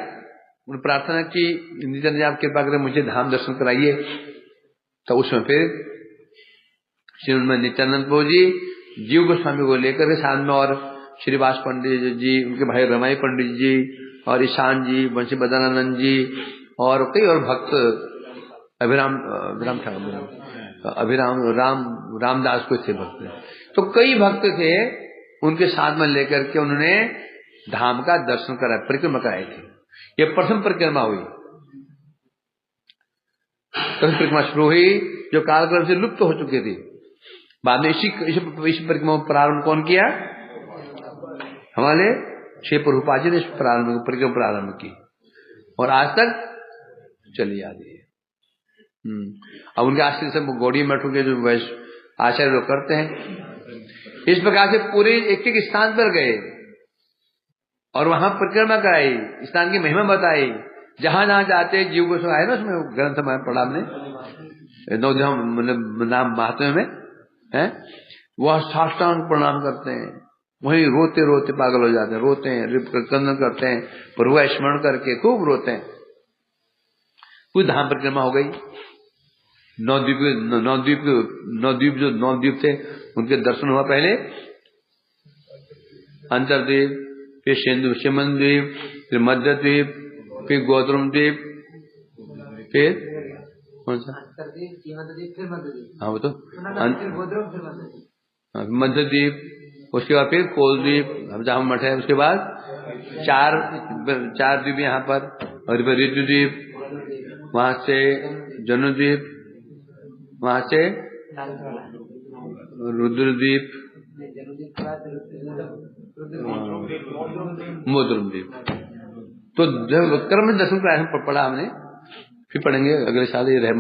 उन्होंने प्रार्थना की, नित्यानंद जी आप कृपा करें मुझे धाम दर्शन कराइए। तो उसमें फिर श्रीमद नित्यानंद प्रभु जी जीव गोस्वामी को लेकर के साथ में, और श्रीवास पंडित जी, उनके भाई रमाई पंडित जी, और ईशान जी, बंशी बदानंद जी, और कई और भक्त, रामदास को थे भक्त। तो कई भक्त थे, उनके साथ में लेकर के उन्होंने धाम का दर्शन करा, परिक्रमा कराई थी। ये प्रथम परिक्रमा हुई। प्रथम परिक्रमा शुरू हुई जो कालक्रम से लुप्त हो चुकी थी। बाद में इसी परिक्रमा प्रारंभ कौन किया? हमारे श्री प्रभुपाद जी ने परिक्रमा प्रारंभ की, और आज तक चली आ रही है। अब उनके आश्रय से गौड़ी मठ के जो आचार्य लोग करते हैं, इस प्रकार से पूरे एक एक स्थान पर गए और वहां परिक्रमा कराई, स्थान की महिमा बताई। जहां जहां जाते जीव गोस्वामी आए ना, उसमें ग्रंथ में पढ़ा हमने, नाम महात्म्य में है, वह साष्टांग प्रणाम करते हैं, वहीं रोते रोते पागल हो जाते हैं, रोते हैं, क्रंदन करते हैं, प्रभु का स्मरण करके खूब रोते हैं। पूरी धाम परिक्रमा हो गई। 9 द्वीप थे, उनके दर्शन हुआ। पहले अंतरद्वीप, फिर सिमन द्वीप, फिर मध्य द्वीप, फिर गौतम द्वीप, फिर कौन सा? हाँ वो तो मध्य द्वीप, उसके बाद फिर कोल द्वीप, जहां मठ है, उसके बाद चार द्वीप यहाँ पर, और फिर ऋतु द्वीप, वहां से जनुद्वीप, वहां से रुद्रद्वीप, मोद्रद्वीप। तो जब क्रम में दर्शन कराया पढ़ा हमने, फिर पढ़ेंगे अगले साल। ये रह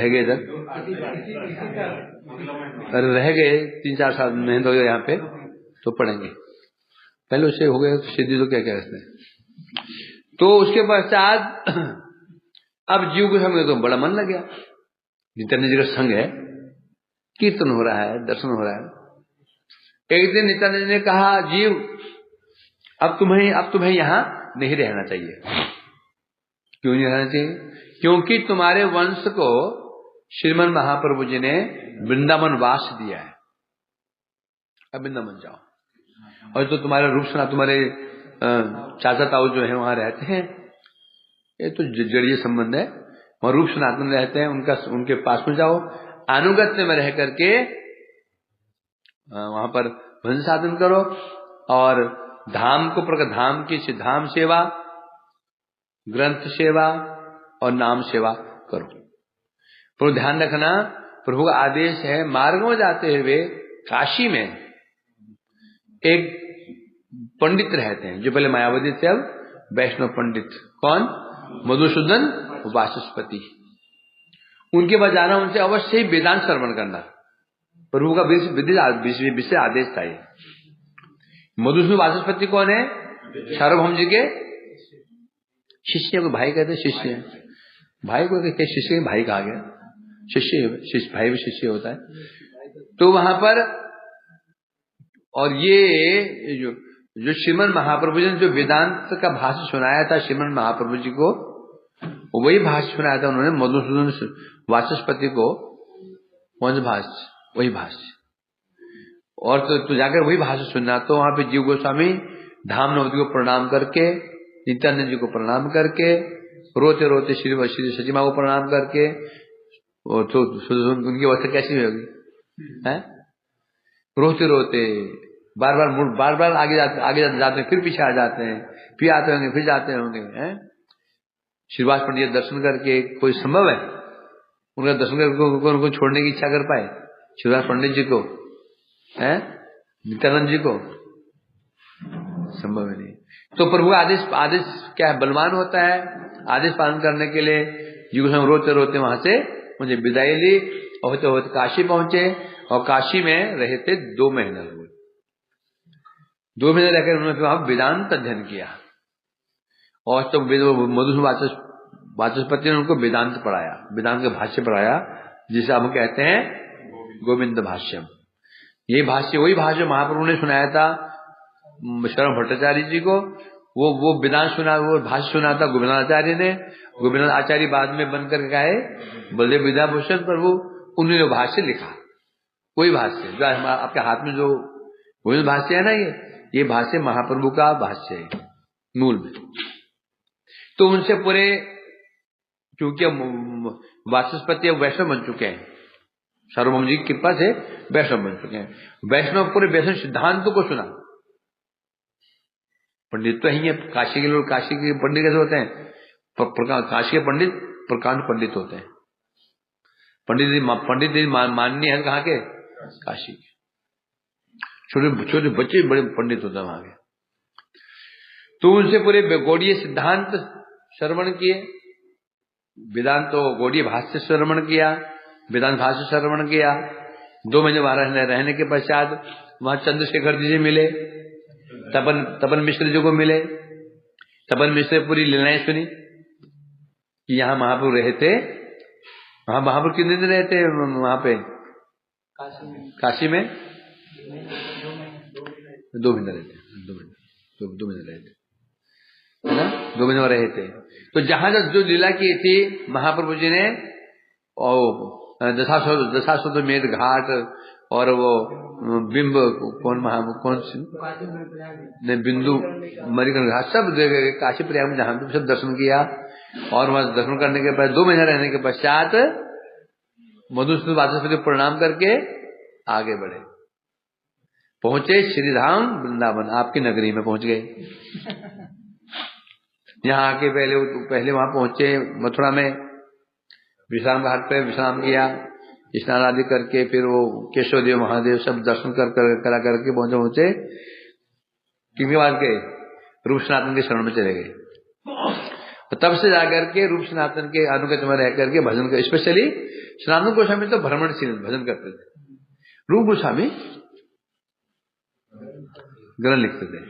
गए इधर, रह गए 3-4 साल मेहनत हो गया यहाँ पे, तो पढ़ेंगे। पहले उससे हो गया सिद्धि, तो क्या क्या इसमें। तो उसके पश्चात अब जीव को समझे तो बड़ा मन लग गया। नित्यानंद जी का संग है, कीर्तन हो रहा है, दर्शन हो रहा है। एक दिन नित्यानंद जी ने कहा, जीव अब तुम्हें यहाँ नहीं रहना चाहिए। क्यों नहीं रहना चाहिए? क्योंकि तुम्हारे वंश को श्रीमन महाप्रभु जी ने वृंदावन वास दिया है, अब वृंदावन जाओ। और जो तुम्हारा रूप सुना, तुम्हारे चाचा ताऊ जो है वहां रहते हैं, ये तो जड़ीय संबंध है, वहां रूप सनातन रहते हैं, उनके पास में जाओ, अनुगत्य में रह करके वहां पर भजन साधन करो, और धाम को धाम की धाम सेवा, ग्रंथ सेवा और नाम सेवा करो। पर ध्यान रखना, प्रभु का आदेश है, मार्ग में जाते हुए काशी में एक पंडित रहते हैं, जो पहले मायावती थे, अब वैष्णव पंडित। कौन? मधुसूदन वाचस्पति। उनके पास जाना, उनसे अवश्य ही वेदांत श्रवण करना, प्रभु का विशेष आदेश था ये। मधुसूदन वाचस्पति कौन है? सार्वभौम जी के शिष्य को भाई कहते, शिष्य भाई को कहते, शिष्य भाई कहा गया, शिष्य भाई भी शिष्य होता है। तो वहां पर, और ये जो श्रीमन महाप्रभु जी ने जो वेदांत का भाष्य सुनाया था श्रीमन महाप्रभु जी को, वही भाष्य सुनाया था उन्होंने मधुसूदन वाचस्पति को। कौन सा भाष्य? वही भाष्य। और तो जाकर वही भाष्य सुनना। तो वहां पे जीव गोस्वामी धाम नवद्वीप को प्रणाम करके नित्यानंद जी को प्रणाम करके, रोते रोते श्री सची माँ को प्रणाम करके, तो उनकी अवस्था कैसी होगी? हैं? रोते रोते बार बार आगे जाते हैं, फिर पीछे आ जाते हैं, फिर आते होंगे, फिर जाते होंगे। हैं? श्रीवास पंडित दर्शन करके कोई संभव है उनका दर्शन करके उनको छोड़ने की इच्छा कर पाए? श्रीवास पंडित जी को, हैं? नित्यानंद जी को संभव है नहीं। तो प्रभु का आदेश क्या है? बलवान होता है। आदेश पालन करने के लिए जी को रोते रोते वहां से मुझे विदाई ली, और होते होते काशी पहुंचे, और काशी में रहे थे 2 महीने हुए। 2 महीने रहकर उन्होंने वहां वेदांत अध्ययन किया, और तो मधुसूदन वाचस्पति ने उनको वेदांत पढ़ाया, वेदांत का भाष्य पढ़ाया, जिसे हम कहते हैं गोविंद भाष्यम। ये भाष्य वही भाष्य महाप्रभु ने सुनाया था शरण भट्टाचार्य जी को। वो वेदांत सुना, वो भाष्य सुना था गोविंदाचार्य ने। गोविंदाचार्य बाद में बनकर गए बलदेव विद्याभूषण प्रभु, उन्होंने भाष्य लिखा। कोई भाष्य जो आपके हाथ में जो गोविंद भाष्य है ना, ये भाष्य महाप्रभु का भाष्य है मूल में। तो उनसे पूरे, क्योंकि वाचस्पति वैष्णव बन चुके हैं, सार्वभौम जी की कृपा से वैष्णव बन चुके हैं। वैष्णव पूरे वैष्णव सिद्धांत को सुना। पंडित तो ही है, काशी के लोग, काशी के पंडित कैसे होते हैं? काशी के पंडित प्रकांड पंडित होते हैं। पंडित माननीय है कहाँ के? काशी के। छोटे छोटे बच्चे बड़े पंडित होते हैं वहां के। तो उनसे पूरे गौड़ीय सिद्धांत श्रवण किए, वेदांत तो गौड़ीय भाष्य श्रवण किया, वेदांत भाष्य श्रवण किया। 2 महीने वहां रहने के पश्चात वहां चंद्रशेखर जी से मिले, तपन मिश्र जी को मिले। तपन मिश्र पूरी लीलाएं सुनी कि यहाँ महाप्रभु रहे थे। वहां महाप्रभु कितने दिन रहे थे वहां पे? काशी में 2 महीने रहे थे। 2 महीने रहे थे, है ना? 2 महीने रहे थे। तो जहां जो लीला की थी महाप्रभु जी ने, और दशाश्वमेध घाट, और वो बिंब कौन बिंदु मरिकन घाट, सब जगह काशी प्रयाग में जहां सब दर्शन किया। और वहां दर्शन करने के बाद 2 महीने रहने के पश्चात मधुसूदन वाचस्पति को प्रणाम करके आगे बढ़े, पहुंचे श्रीधाम वृंदावन, आपकी नगरी में पहुंच गए। यहाँ आके पहले वहां पहुंचे मथुरा में, विश्राम घाट पे विश्राम किया, स्नान आदि करके फिर वो केशवदेव महादेव सब दर्शन करा करके पहुंचे कितनी बार के रूप सनातन के शरण में चले गए। तब से जाकर के रूप सनातन के अनुगत में रह करके भजन कर, स्पेशली सनातन गोस्वामी तो भ्रमणशील भजन करते थे, रूप गोस्वामी ग्रंथ लिखते थे।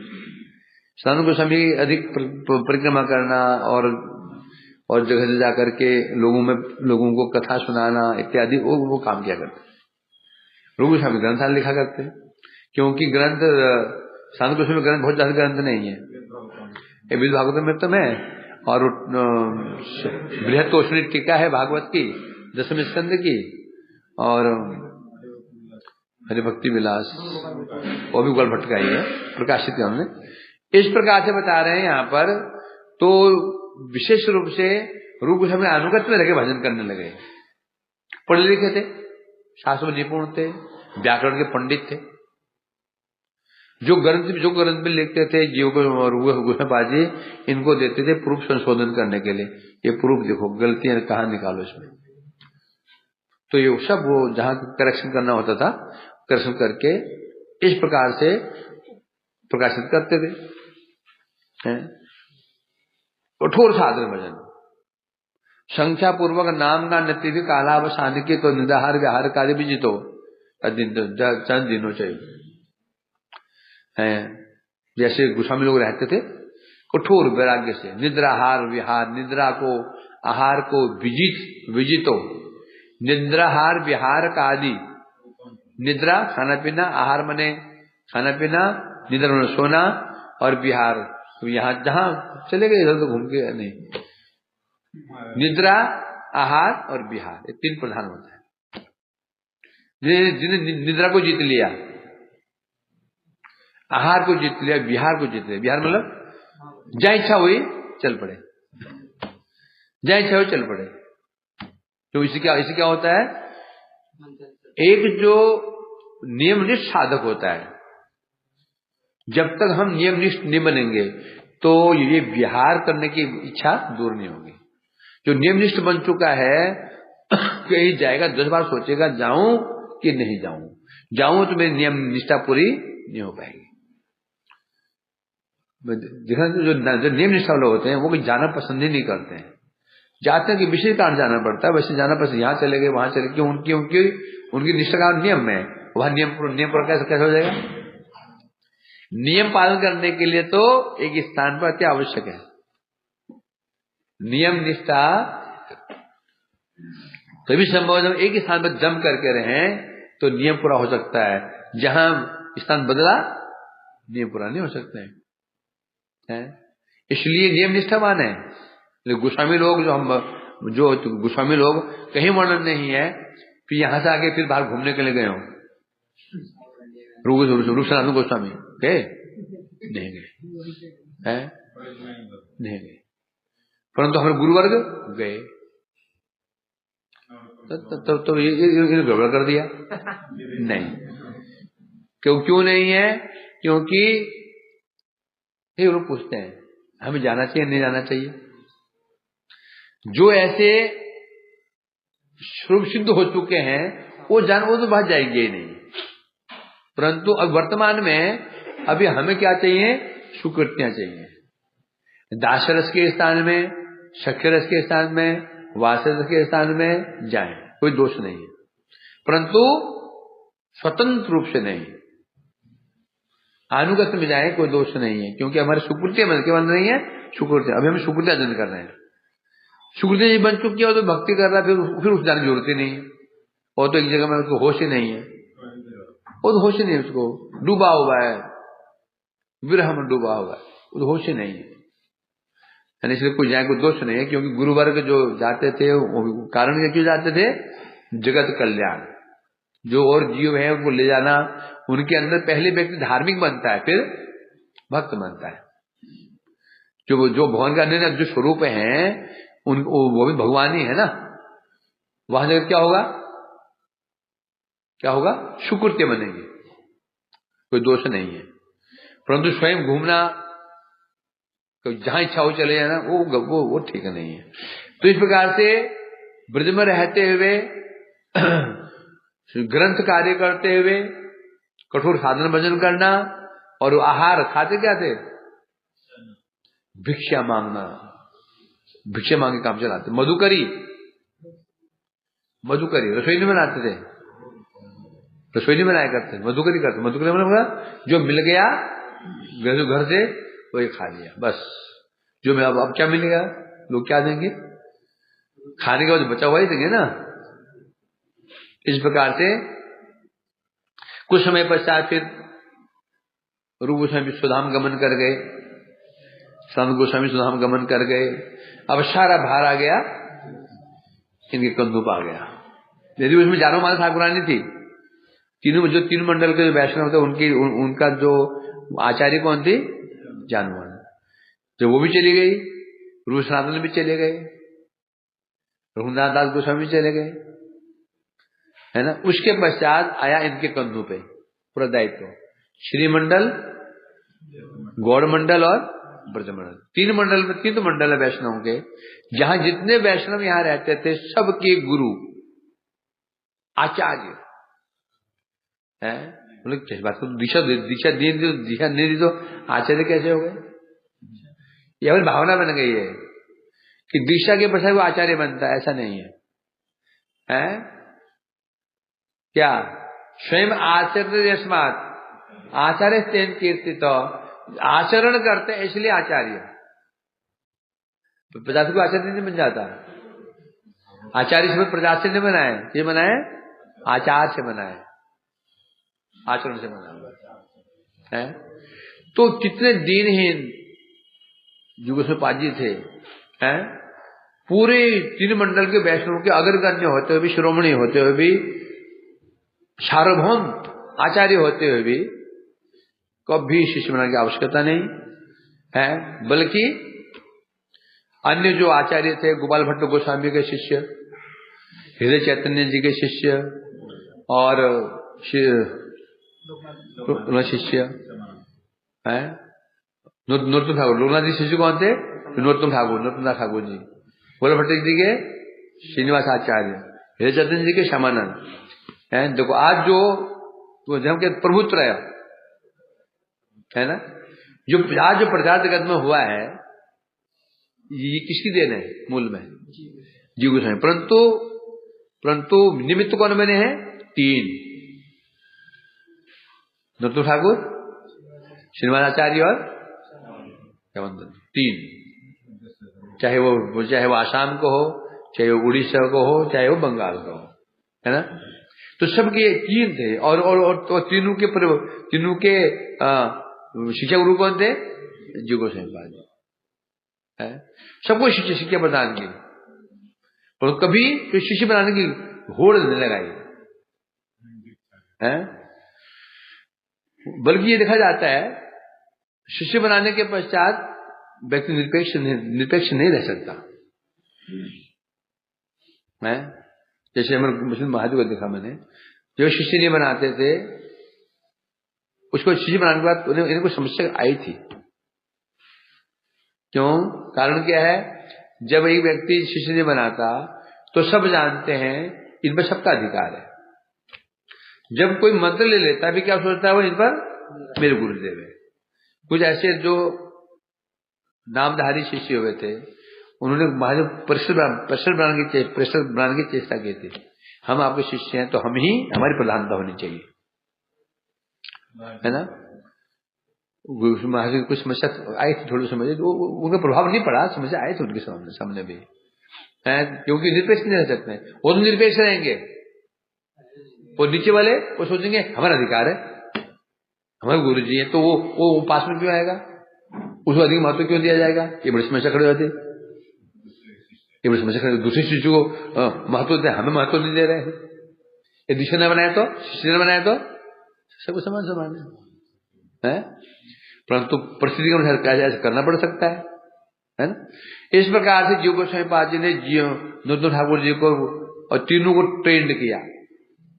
सनातन गोस्वामी अधिक परिक्रमा करना और जगह से जाकर के लोगों को कथा सुनाना इत्यादि वो काम किया करते। रूप गोस्वामी ग्रंथ लिखा करते, क्योंकि ग्रंथ सनातन गोस्वामी ग्रंथ बहुत ज्यादा ग्रंथ नहीं है। विद्या भागवत में तो मैं, और बृहत्तोषणी टीका है भागवत की 10वें स्कंद की, और हरिभक्ति विलास वो भी गोल भटकाई है, प्रकाशित है हमने। इस प्रकार से बता रहे हैं यहाँ पर। तो विशेष रूप से रूप गोस्वामी अनुगत में रह भजन करने लगे। पढ़े लिखे थे, शास्त्र में निपुण थे, व्याकरण के पंडित थे। जो ग्रंथ में लिखते थे जीव को गोस्वामी जी इनको देते थे प्रूफ संशोधन करने के लिए, ये प्रूफ देखो गलतियां कहाँ निकालो इसमें। तो ये सब वो जहां करेक्शन करना होता था करेक्शन करके इस प्रकार से प्रकाशित करते थे। कठोर साधन भजन, संख्या पूर्वक नाम का नति भी कालावसान के तो निदाहार विहार कार्य भी जीतो चंद दिनों चाहिए। जैसे गोस्वामी लोग रहते थे कठोर वैराग्य से, निद्राहार विहार, निद्रा को आहार को विजितो, निद्राहार विहार का आदि। निद्रा खाना पीना, आहार मने खाना पीना, निद्रा में सोना, और विहार तो यहाँ जहां चले गए इधर तो घूम के नहीं। निद्रा, आहार और विहार ये 3 प्रधान होता है। जिन्हें निद्रा को जीत लिया, आहार को जीत लिया, विहार को जीत लिया। विहार मतलब जहाँ इच्छा हुई चल पड़े, जहाँ इच्छा हुई चल पड़े। तो इसे क्या होता है, एक जो नियमनिष्ठ साधक होता है, जब तक हम नियमनिष्ठ नहीं बनेंगे तो ये विहार करने की इच्छा दूर नहीं होगी। जो नियमनिष्ठ बन चुका है कहीं जाएगा 10 बार सोचेगा जाऊं कि नहीं जाऊं, जाऊं तो मेरी नियम निष्ठा पूरी नहीं हो पाएगी। देखा जो नियम निष्ठा लोग होते हैं वो जाना पसंद ही नहीं करते हैं, जाते हैं कि विशेष कारण जाना पड़ता है, वैसे जाना पसंद, यहाँ चले गए वहां चले गए, क्यों उनकी निष्ठा का नियम में, वहां नियम पर कैसे हो जाएगा। नियम पालन करने के लिए तो एक स्थान पर अति आवश्यक है। नियम निष्ठा तभी संभव है जब एक स्थान पर जम करके रहें तो नियम पूरा हो सकता है। जहां स्थान बदला नियम पूरा नहीं हो सकते हैं। इसलिए नियम निष्ठावान है। गोस्वामी लोग जो गोस्वामी लोग कहीं वर्णन नहीं है, फिर यहां से आगे फिर बाहर घूमने के लिए गए हो, रूप सनातन गोस्वामी गए नहीं गए, नहीं गए, परंतु हमारे गुरुवर्ग गए। तो ये गड़बड़ कर दिया नहीं। क्यों नहीं है? क्योंकि ये लोग पूछते हैं हमें जाना चाहिए नहीं जाना चाहिए। जो ऐसे स्वरूप सिद्ध हो चुके हैं वो तो बाहर जाएंगे ही नहीं। परंतु अब वर्तमान में अभी हमें क्या चाहिए? सुकृतियां चाहिए। दासरस के स्थान में, शक्यरस के स्थान में, वासरस के स्थान में जाएं, कोई दोष नहीं है, परंतु स्वतंत्र रूप से नहीं। अनुगत में जाए कोई दोष नहीं है, क्योंकि हमारे सुकृतियां बन रही है। सुकृतियां अभी हम सुकृतियां अर्जन कर रहे हैं। सुकृतियां बन चुकी है तो भक्ति कर रहा है, फिर उस जाने की जरूरत ही नहीं है। और तो एक जगह में उसको होश ही नहीं है, वो तो होश ही नहीं है, उसको डूबा हुआ है, विरह में डूबा हुआ है, वो तो होश ही नहीं है। इसलिए कोई जाए कोई दोष नहीं है, क्योंकि गुरुवर्ग जो जाते थे वो कारण क्यों जाते थे? जगत कल्याण। जो और जीव है उनको ले जाना, उनके अंदर पहले व्यक्ति धार्मिक बनता है फिर भक्त बनता है। जो भगवान का निर्णय जो स्वरूप है वो भी भगवान ही है ना। वहां जगत क्या होगा? सुकृत्य बनेंगे, कोई दोष नहीं है। परंतु स्वयं घूमना, जहां इच्छा हो चले जाना, वो ठीक नहीं है। तो इस प्रकार से ब्रज में रहते हुए ग्रंथ कार्य करते हुए कठोर साधन भजन करना, और आहार खाते क्या थे? भिक्षा मांगना, भिक्षा मांग के काम चलाते। मधुकरी रसोई नहीं बनाते थे, रसोई नहीं बनाया करते, मधुकरी करते। मधुकरी मतलब जो मिल गया घर से वही खा लिया बस। जो मैं अब क्या मिलेगा, लोग क्या देंगे? खाने के बाद बचा हुआ ही देंगे ना। इस प्रकार से कुछ समय पश्चात फिर रूप गोस्वामी सुधाम गमन कर गए, संत गोस्वामी सुधाम गमन कर गए। अब सारा भार आ गया इनके कंधों पर आ गया। यदि उसमें जानव माता ठाकुरानी थी, तीन मंडल के जो वैष्णव थे उनका जो आचार्य कौन थी? जानव। जब वो भी चली गई, रूप सनातन भी चले गए, रघुनाथ दास गोस्वामी चले गए, है ना। उसके पश्चात आया इनके कंधों पे पूरा दायित्व। श्रीमंडल, गौड़ मंडल और ब्रजमंडल, तीन तो मंडल है वैष्णव के। जहां जितने वैष्णव यहां रहते थे सबके गुरु आचार्य है। मतलब किस बात को दिशा नहीं दी तो आचार्य कैसे हो गए? यह भावना बन गई है कि दीक्षा के पश्चात वो आचार्य बनता है, ऐसा नहीं है, क्या? स्वयं आचर्य यस्मात् आचार्य तेन कीर्तित, आचरण करते हैं इसलिए आचार्य। प्रजाति को आचार्य नहीं बन जाता। आचार्य से प्रजाति से नहीं बनाए, ये बनाए आचार से बनाए, आचरण से बनाए है। तो कितने दीनहीन जुगोस्वामी जी थे, हैं? पूरे तीन मंडल के वैष्णव के अग्रगण्य होते हुए भी, शिरोमणि होते हुए भी, सार्वभौम आचार्य होते हुए भी कभी शिष्य बनाने की आवश्यकता नहीं, है, बल्कि अन्य जो आचार्य थे, गोपाल भट्ट गोस्वामी के शिष्य, हृदय चैतन्य जी के शिष्य और शिष्य है नरोत्तम ठाकुर। लोकनाथ जी शिष्य कौन थे? नरोत्तम ठाकुर जी। गोपाल भट्ट जी के श्रीनिवास आचार्य, हृदय चैतन्य जी के श्यामानंद है। देखो आज जो हम के प्रभुत्र है ना, जो आज जो प्रचार जगत में हुआ है ये किसकी देन है? मूल में जीव गोस्वामी। परंतु निमित्त कौन बने हैं? 3, नरोत्तम ठाकुर, श्रीनिवास आचार्य और श्यामानंद। 3, चाहे वो आसाम को हो, चाहे वो उड़ीसा को हो, चाहे वो बंगाल को हो, है ना। तो सबके 3 थे और तो तीनों के शिक्षा गुरु कौन थे? जीव गोस्वामी है। सबको शिक्षा प्रदान की, पर कभी तो शिष्य बनाने की होड़ नहीं लगाई है। बल्कि ये देखा जाता है शिष्य बनाने के पश्चात व्यक्ति निरपेक्ष नहीं रह सकता है। जैसे हमारे मुस्लिम महादेव को देखा मैंने, जो शिष्य नहीं बनाते थे उसको शिष्य बनाने के बाद इनको समस्या आई थी। क्यों? कारण क्या है? जब एक व्यक्ति शिष्य नहीं बनाता तो सब जानते हैं इन पर सबका अधिकार है। जब कोई मंत्र ले लेता है भी क्या सोचता है वो इन पर मेरे गुरुदेव है। कुछ ऐसे जो नामधारी शिष्य हुए थे उन्होंने महादेव प्रेशर बनाने की चेष्टा की थी। हम आपके शिष्य हैं तो हम ही, हमारी प्रधानता होनी चाहिए, है ना। महादेव कुछ समस्या आई थी, थोड़ी समझ, उनका प्रभाव नहीं पड़ा, समस्या आई थी उनके सामने भी है, क्योंकि निरपेक्ष नहीं रह सकते। वो तो निरपेक्ष रहेंगे, वो नीचे वाले वो सोचेंगे हमारा अधिकार है, हमारे गुरु जी है, तो वो पास में क्यों आएगा, उसको अधिक महत्व क्यों दिया जाएगा? ये बड़ी समस्या खड़ी होती है। ये बड़ी समस्या खड़ी, दूसरी चीजों को महत्व दे, हमें महत्व नहीं दे रहे हैं। ये दिशा ने बनाया तो, शिष्य ने बनाया तो सबको समान है। परंतु परिस्थिति के अनुसार ऐसा करना पड़ सकता है ना। इस प्रकार से जीव गोस्वामी पाद जी ने नरोत्तम ठाकुर जी को और तीनों को ट्रेंड किया,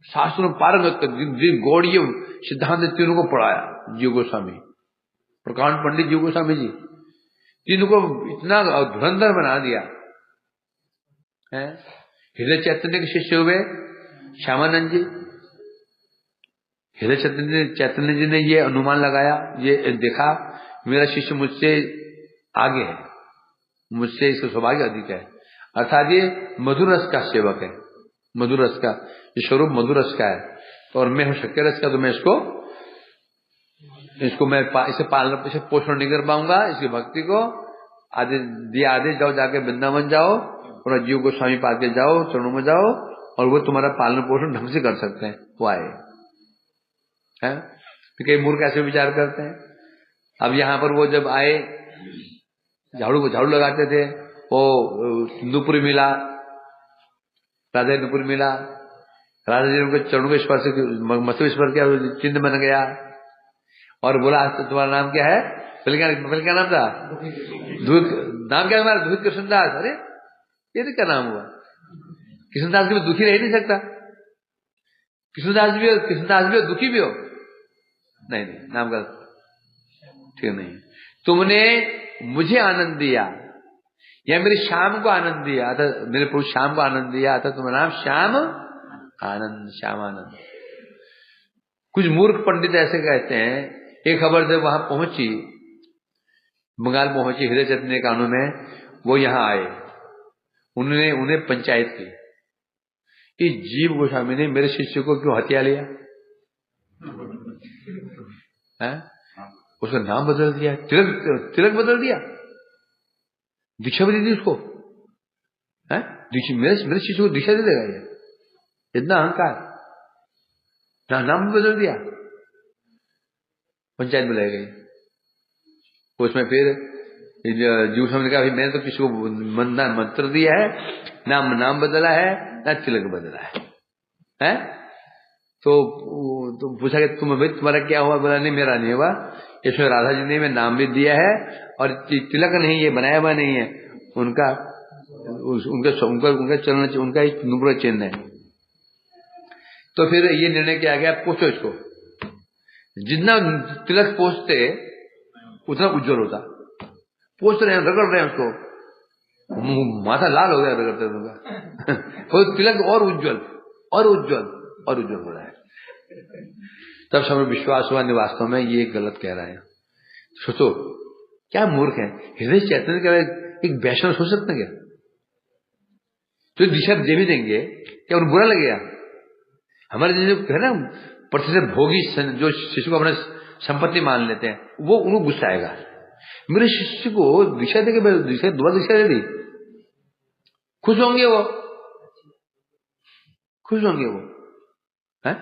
शास्त्रों में पारंगत कर, गौड़ीय सिद्धांत तीनों को पढ़ाया। जीव गोस्वामी, प्रकांड पंडित जीव गोस्वामी जी, तीनों को इतना धुरंधर बना दिया है। हृदय चैतन्य के शिष्य हुए श्यामानंद जी। हृदय चैतन्य जी ने ये अनुमान लगाया, ये देखा मेरा शिष्य मुझसे आगे है, मुझसे इसका सौभाग्य अधिक है, अर्थात ये मधुर रस का सेवक है, मधुर रस का, ये स्वरूप मधुर रस का है, तो और मैं हूं शक्य रस का, तो मैं इसको मैं इसे पोषण नहीं कर पाऊंगा, इसकी भक्ति को आदेश जाओ, जाके वृंदावन जाओ और जीव गोस्वामी पाद के जाओ, चरणों में जाओ, और वो तुम्हारा पालन पोषण ढंग से कर सकते हैं। वो आए हैं। तो कई मूर्ख ऐसे विचार करते हैं। अब यहाँ पर वो जब आए, झाड़ू लगाते थे, वो नुपुर मिला, राधा नुपुर मिला, राधा जी उनके चरणों के स्पर्श, मस्तक स्पर्श किया, चिन्ह बन गया, और बोला तुम्हारा नाम क्या है? पहले क्या नाम था? नाम क्या तुम्हारा? धूत कृष्णदास। अरे ये तो क्या नाम हुआ? कृष्णदास भी दुखी रह नहीं सकता, कृष्णदास भी हो दुखी भी हो, नहीं नाम का ठीक नहीं। तुमने मुझे आनंद दिया या मेरे श्याम को आनंद दिया था, मेरे प्रभु श्याम को आनंद दिया था, तुम्हारा नाम श्याम आनंद, श्यामानंद। कुछ मूर्ख पंडित ऐसे कहते हैं। एक खबर जब वहां पहुंची, बंगाल पहुंची, हृदय चैतन्य कानून में, वो यहां आए, उन्होंने उन्हें पंचायत की कि जीव गोस्वामी ने मेरे शिष्य को क्यों हत्या लिया है? उसका नाम बदल दिया, तिलक बदल दिया, दीक्षा भी दी उसको है, मेरे शिष्य को दीक्षा दे देगा ये, इतना अहंकार, नाम भी बदल दिया। पंचायत बुलाई गई, उसमें फिर जीव गोस्वामी ने कहा मैंने तो किसी को मंत्र दिया है, नाम बदला है, ना तिलक बदला है? तो पूछा कि तुम्हारा क्या हुआ? बोला नहीं मेरा नहीं हुआ, इसमें राधा जी ने नाम भी दिया है और तिलक नहीं, ये बनाया हुआ नहीं है, उनका चलन, उनका एक नुपुर चिन्ह है। तो फिर ये निर्णय किया गया, पोछो इसको, जितना तिलक पोछते उतना उज्जवल होता। पोछ रहे हैं, रगड़ रहे हैं उसको, माथा लाल हो गया रगड़ते उनका तो तिलक और उज्जवल और उज्जवल और उज्जवल हो रहा है। तब समय विश्वास हुआ नहीं, वास्तव में ये गलत कह रहा है। सोचो क्या मूर्ख है, हृदय चैतन्य का एक वैष्णव सोच सकते हैं क्या? तो दिशा दे भी देंगे क्या उन्हें बुरा लगेगा? हमारे जैसे है ना प्रतिशत भोगी जो शिशु को अपना संपत्ति मान लेते हैं, वो उनको गुस्सा आएगा। मेरे शिष्य को दिशा दे के दिशा दे दी, खुश होंगे वो, खुश होंगे वो है?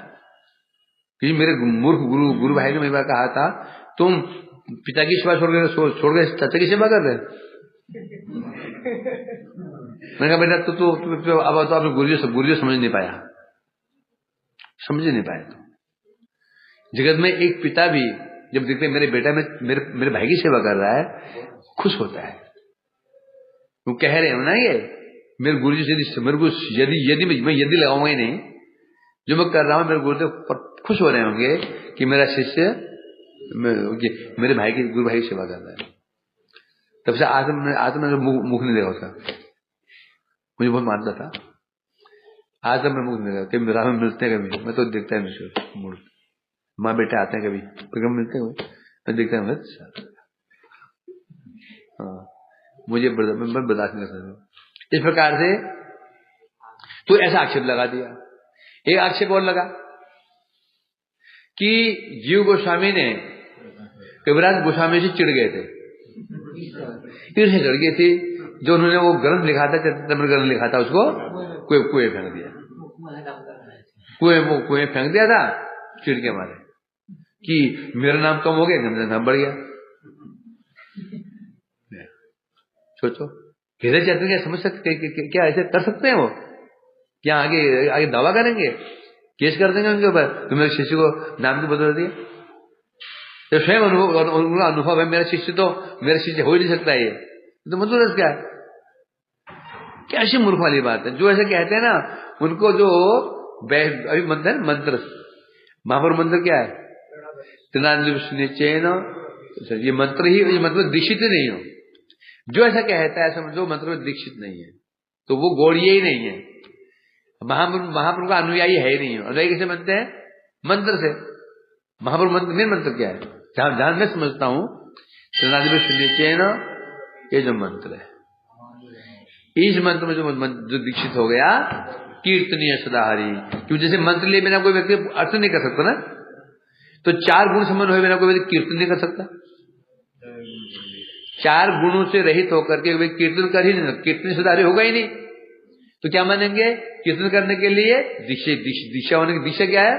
क्योंकि मेरे मूर्ख गुरु भाई ने मेरी बार कहा था, तुम पिता की सेवा छोड़ गए चाचा की सेवा कर रहे। मैंने कहा बेटा तो अब तो आपने गुरुजी समझ नहीं पाया, समझ नहीं पाया। तो जगत में एक पिता भी जब देखते मेरे बेटा में मेरे भाई की सेवा कर रहा है, खुश होता है। वो कह रहे हो ना, ये मेरे गुरुजी से मेरे को यदि मैं लगाऊंगा ही नहीं, जो मैं कर रहा हूं मेरे गुरुदेव खुश हो रहे होंगे कि मेरा शिष्य मेरे भाई की गुरु भाई की सेवा कर रहा है। तब से आज मैंने मुख नहीं देखा उसका, मुझे बहुत मानता था, आज तक मैं मुख नहीं देखा। कभी राह में मिलते हैं, कभी मैं तो देखता है मुड़, माँ बेटे आते हैं कभी मिलते हुए, मैं देखता हूँ हाँ, मुझे बर्दाश्त नहीं कर सकता। इस प्रकार से तो ऐसा आक्षेप लगा दिया। एक आक्षेप और लगा कि जीव गोस्वामी ने कविराज गोस्वामी से चिढ़ गए थे, ईर्ष्या चढ़ गई थी। जो उन्होंने वो ग्रंथ लिखा था, चैतन्य ग्रंथ लिखा था, उसको कुएं फेंक दिया, कुएं फेंक दिया था चिढ़ के मारे कि मेरा नाम कम हो गया, मेरा नाम बढ़ गया। सोचो हृदय चैतन्य क्या समझ सकते, क्या ऐसे कर सकते हैं वो? क्या आगे दावा करेंगे, केस कर देंगे उनके ऊपर, तो मेरे शिष्य को नाम की बदल दिया? तो स्वयं उनका अनुभव है, मेरा शिष्य हो ही नहीं सकता, ये तो मतलब क्या है? कैसी मूर्ख वाली बात है। जो ऐसे कहते हैं ना, उनको जो अभी मंत्र महापुर मंत्र क्या है, ये मंत्र ही, ये मतलब दीक्षित नहीं हो। जो ऐसा कहता है समझो मंत्र में दीक्षित नहीं है, तो वो गौड़ीय ही नहीं है, महापुरुष का अनुयायी है ही नहीं है। और कैसे बनते हैं? मंत्र से। महापुरुष मंत्र, मेन मंत्र क्या है? जहां मैं समझता हूं, ये जो मंत्र है, इस मंत्र में जो दीक्षित हो गया, कीर्तनीय सदा हरि। क्यों? जैसे मंत्र लिए बिना कोई व्यक्ति अर्थ नहीं कर सकता ना, तो 4 गुण संबंध हुए बिना कोई व्यक्ति कीर्तन नहीं कर सकता। 4 गुणों से रहित होकर के वे कीर्तन कर ही नहीं सकते, कीर्तन सदा हरि होगा ही नहीं। तो क्या मानेंगे? कीर्तन करने के लिए दीक्षा होने की दीक्षा क्या है?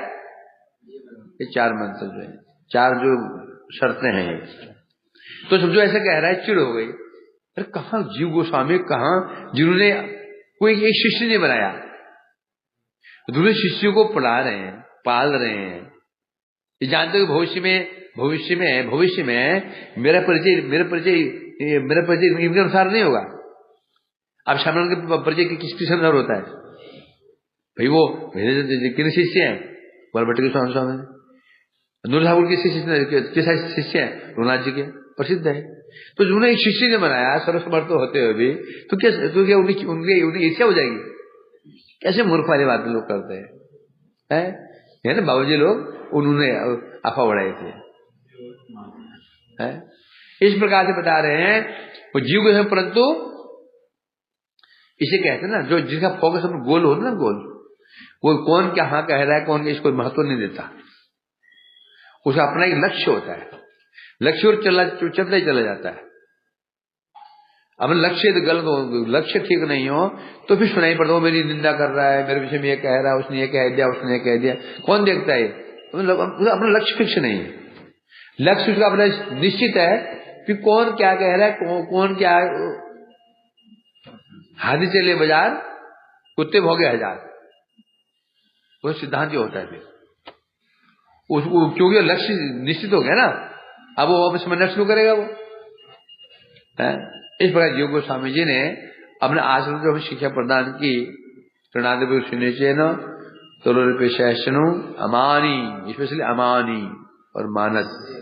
ये 4 मंत्र जो है, 4 जो शर्तें हैं ये। तो समझो ऐसा कह रहा है, चिड़ हो गई। अरे कहां जीव गोस्वामी, कहां जिन्होंने कोई एक शिष्य नहीं बनाया, दूसरे शिष्यों को पढ़ा रहे हैं, पाल रहे हैं। ये जानते हो भविष्य में मेरा परिचय इनके अनुसार नहीं होगा। अब श्यामलाल के परिचय किस अनुसार होता है भाई? वो कितने शिष्य हैं? बलभट्ट के स्वामी, नूर ठाकुर के शिष्य हैं, रघुनाथ जी के प्रसिद्ध है। तो जिन्होंने एक शिष्य ने बनाया सर्वसमर्थ होते हुए भी, तो क्या उनकी ईर्ष्या हो जाएगी? कैसे मूर्ख वाली बात लोग करते हैं ना बाबूजी लोग, उन्होंने अफवाह बढ़ाई थी। इस प्रकार से बता रहे हैं वो जीव को है, परंतु इसे कहते हैं ना, जो जिसका फोकस हम गोल हो ना, गोल, वो कौन क्या हाँ कह रहा है, कौन इसको महत्व नहीं देता। उसका अपना एक लक्ष्य होता है, लक्ष्य और चलता ही चला जाता है। अब लक्ष्य गलत हो, लक्ष्य ठीक नहीं हो तो फिर सुनाई पड़ता, वो मेरी निंदा कर रहा है, मेरे विषय में ये कह रहा है, उसने ये कह दिया, उसने ये कह दिया। कौन देखता है? अपना लक्ष्य फिक्स नहीं है, लक्ष्य उसका अपना निश्चित है कि कौन क्या कह रहा है, कौन क्या। हाथी चले बाजार, कुत्ते भोगे हजार, वो सिद्धांत जो होता है फिर उसको, क्योंकि लक्ष्य निश्चित हो गया ना, अब वो वापस मनना शुरू करेगा वो है? इस प्रकार योग गोस्वामी जी ने अपने आश्रम को शिक्षा प्रदान की। प्रणादि सुनिचेन तोपेशनु अमानी, स्पेशली अमानी और मानस।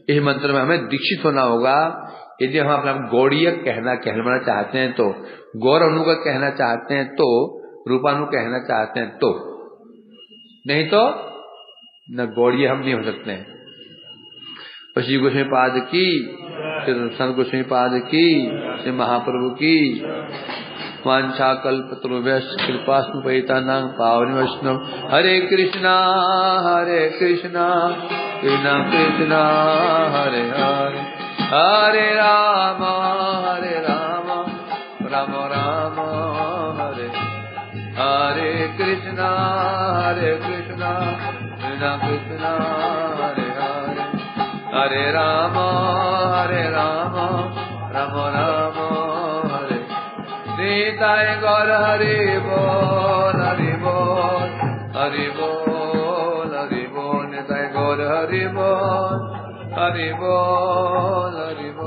इस मंत्र में हमें दीक्षित होना होगा। यदि हम अपना गौड़ीय कहलाना चाहते हैं तो, गौर अनुगत कहना चाहते हैं तो, रूपानु कहना चाहते हैं तो, नहीं तो न गौड़ीय हम नहीं हो सकते हैं। श्री गोस्वामी पाद की, संत गोस्वामी पाद की, श्री महाप्रभु की। वांछा कल्पतरुभ्यश्च कृपास्मपैतानां पावनी वैष्णव। हरे कृष्णा कृष्णा कृष्णा हरे हरे, हरे राम राम राम हरे हरे, कृष्णा कृष्णा कृष्णा हरे हरे, हरे राम राम राम हरे। सीताय गौर हरि बोल हरि बोल हरि बोल हरि बोल, निताय गौर हरि बोल हरि बोल हरि बोल।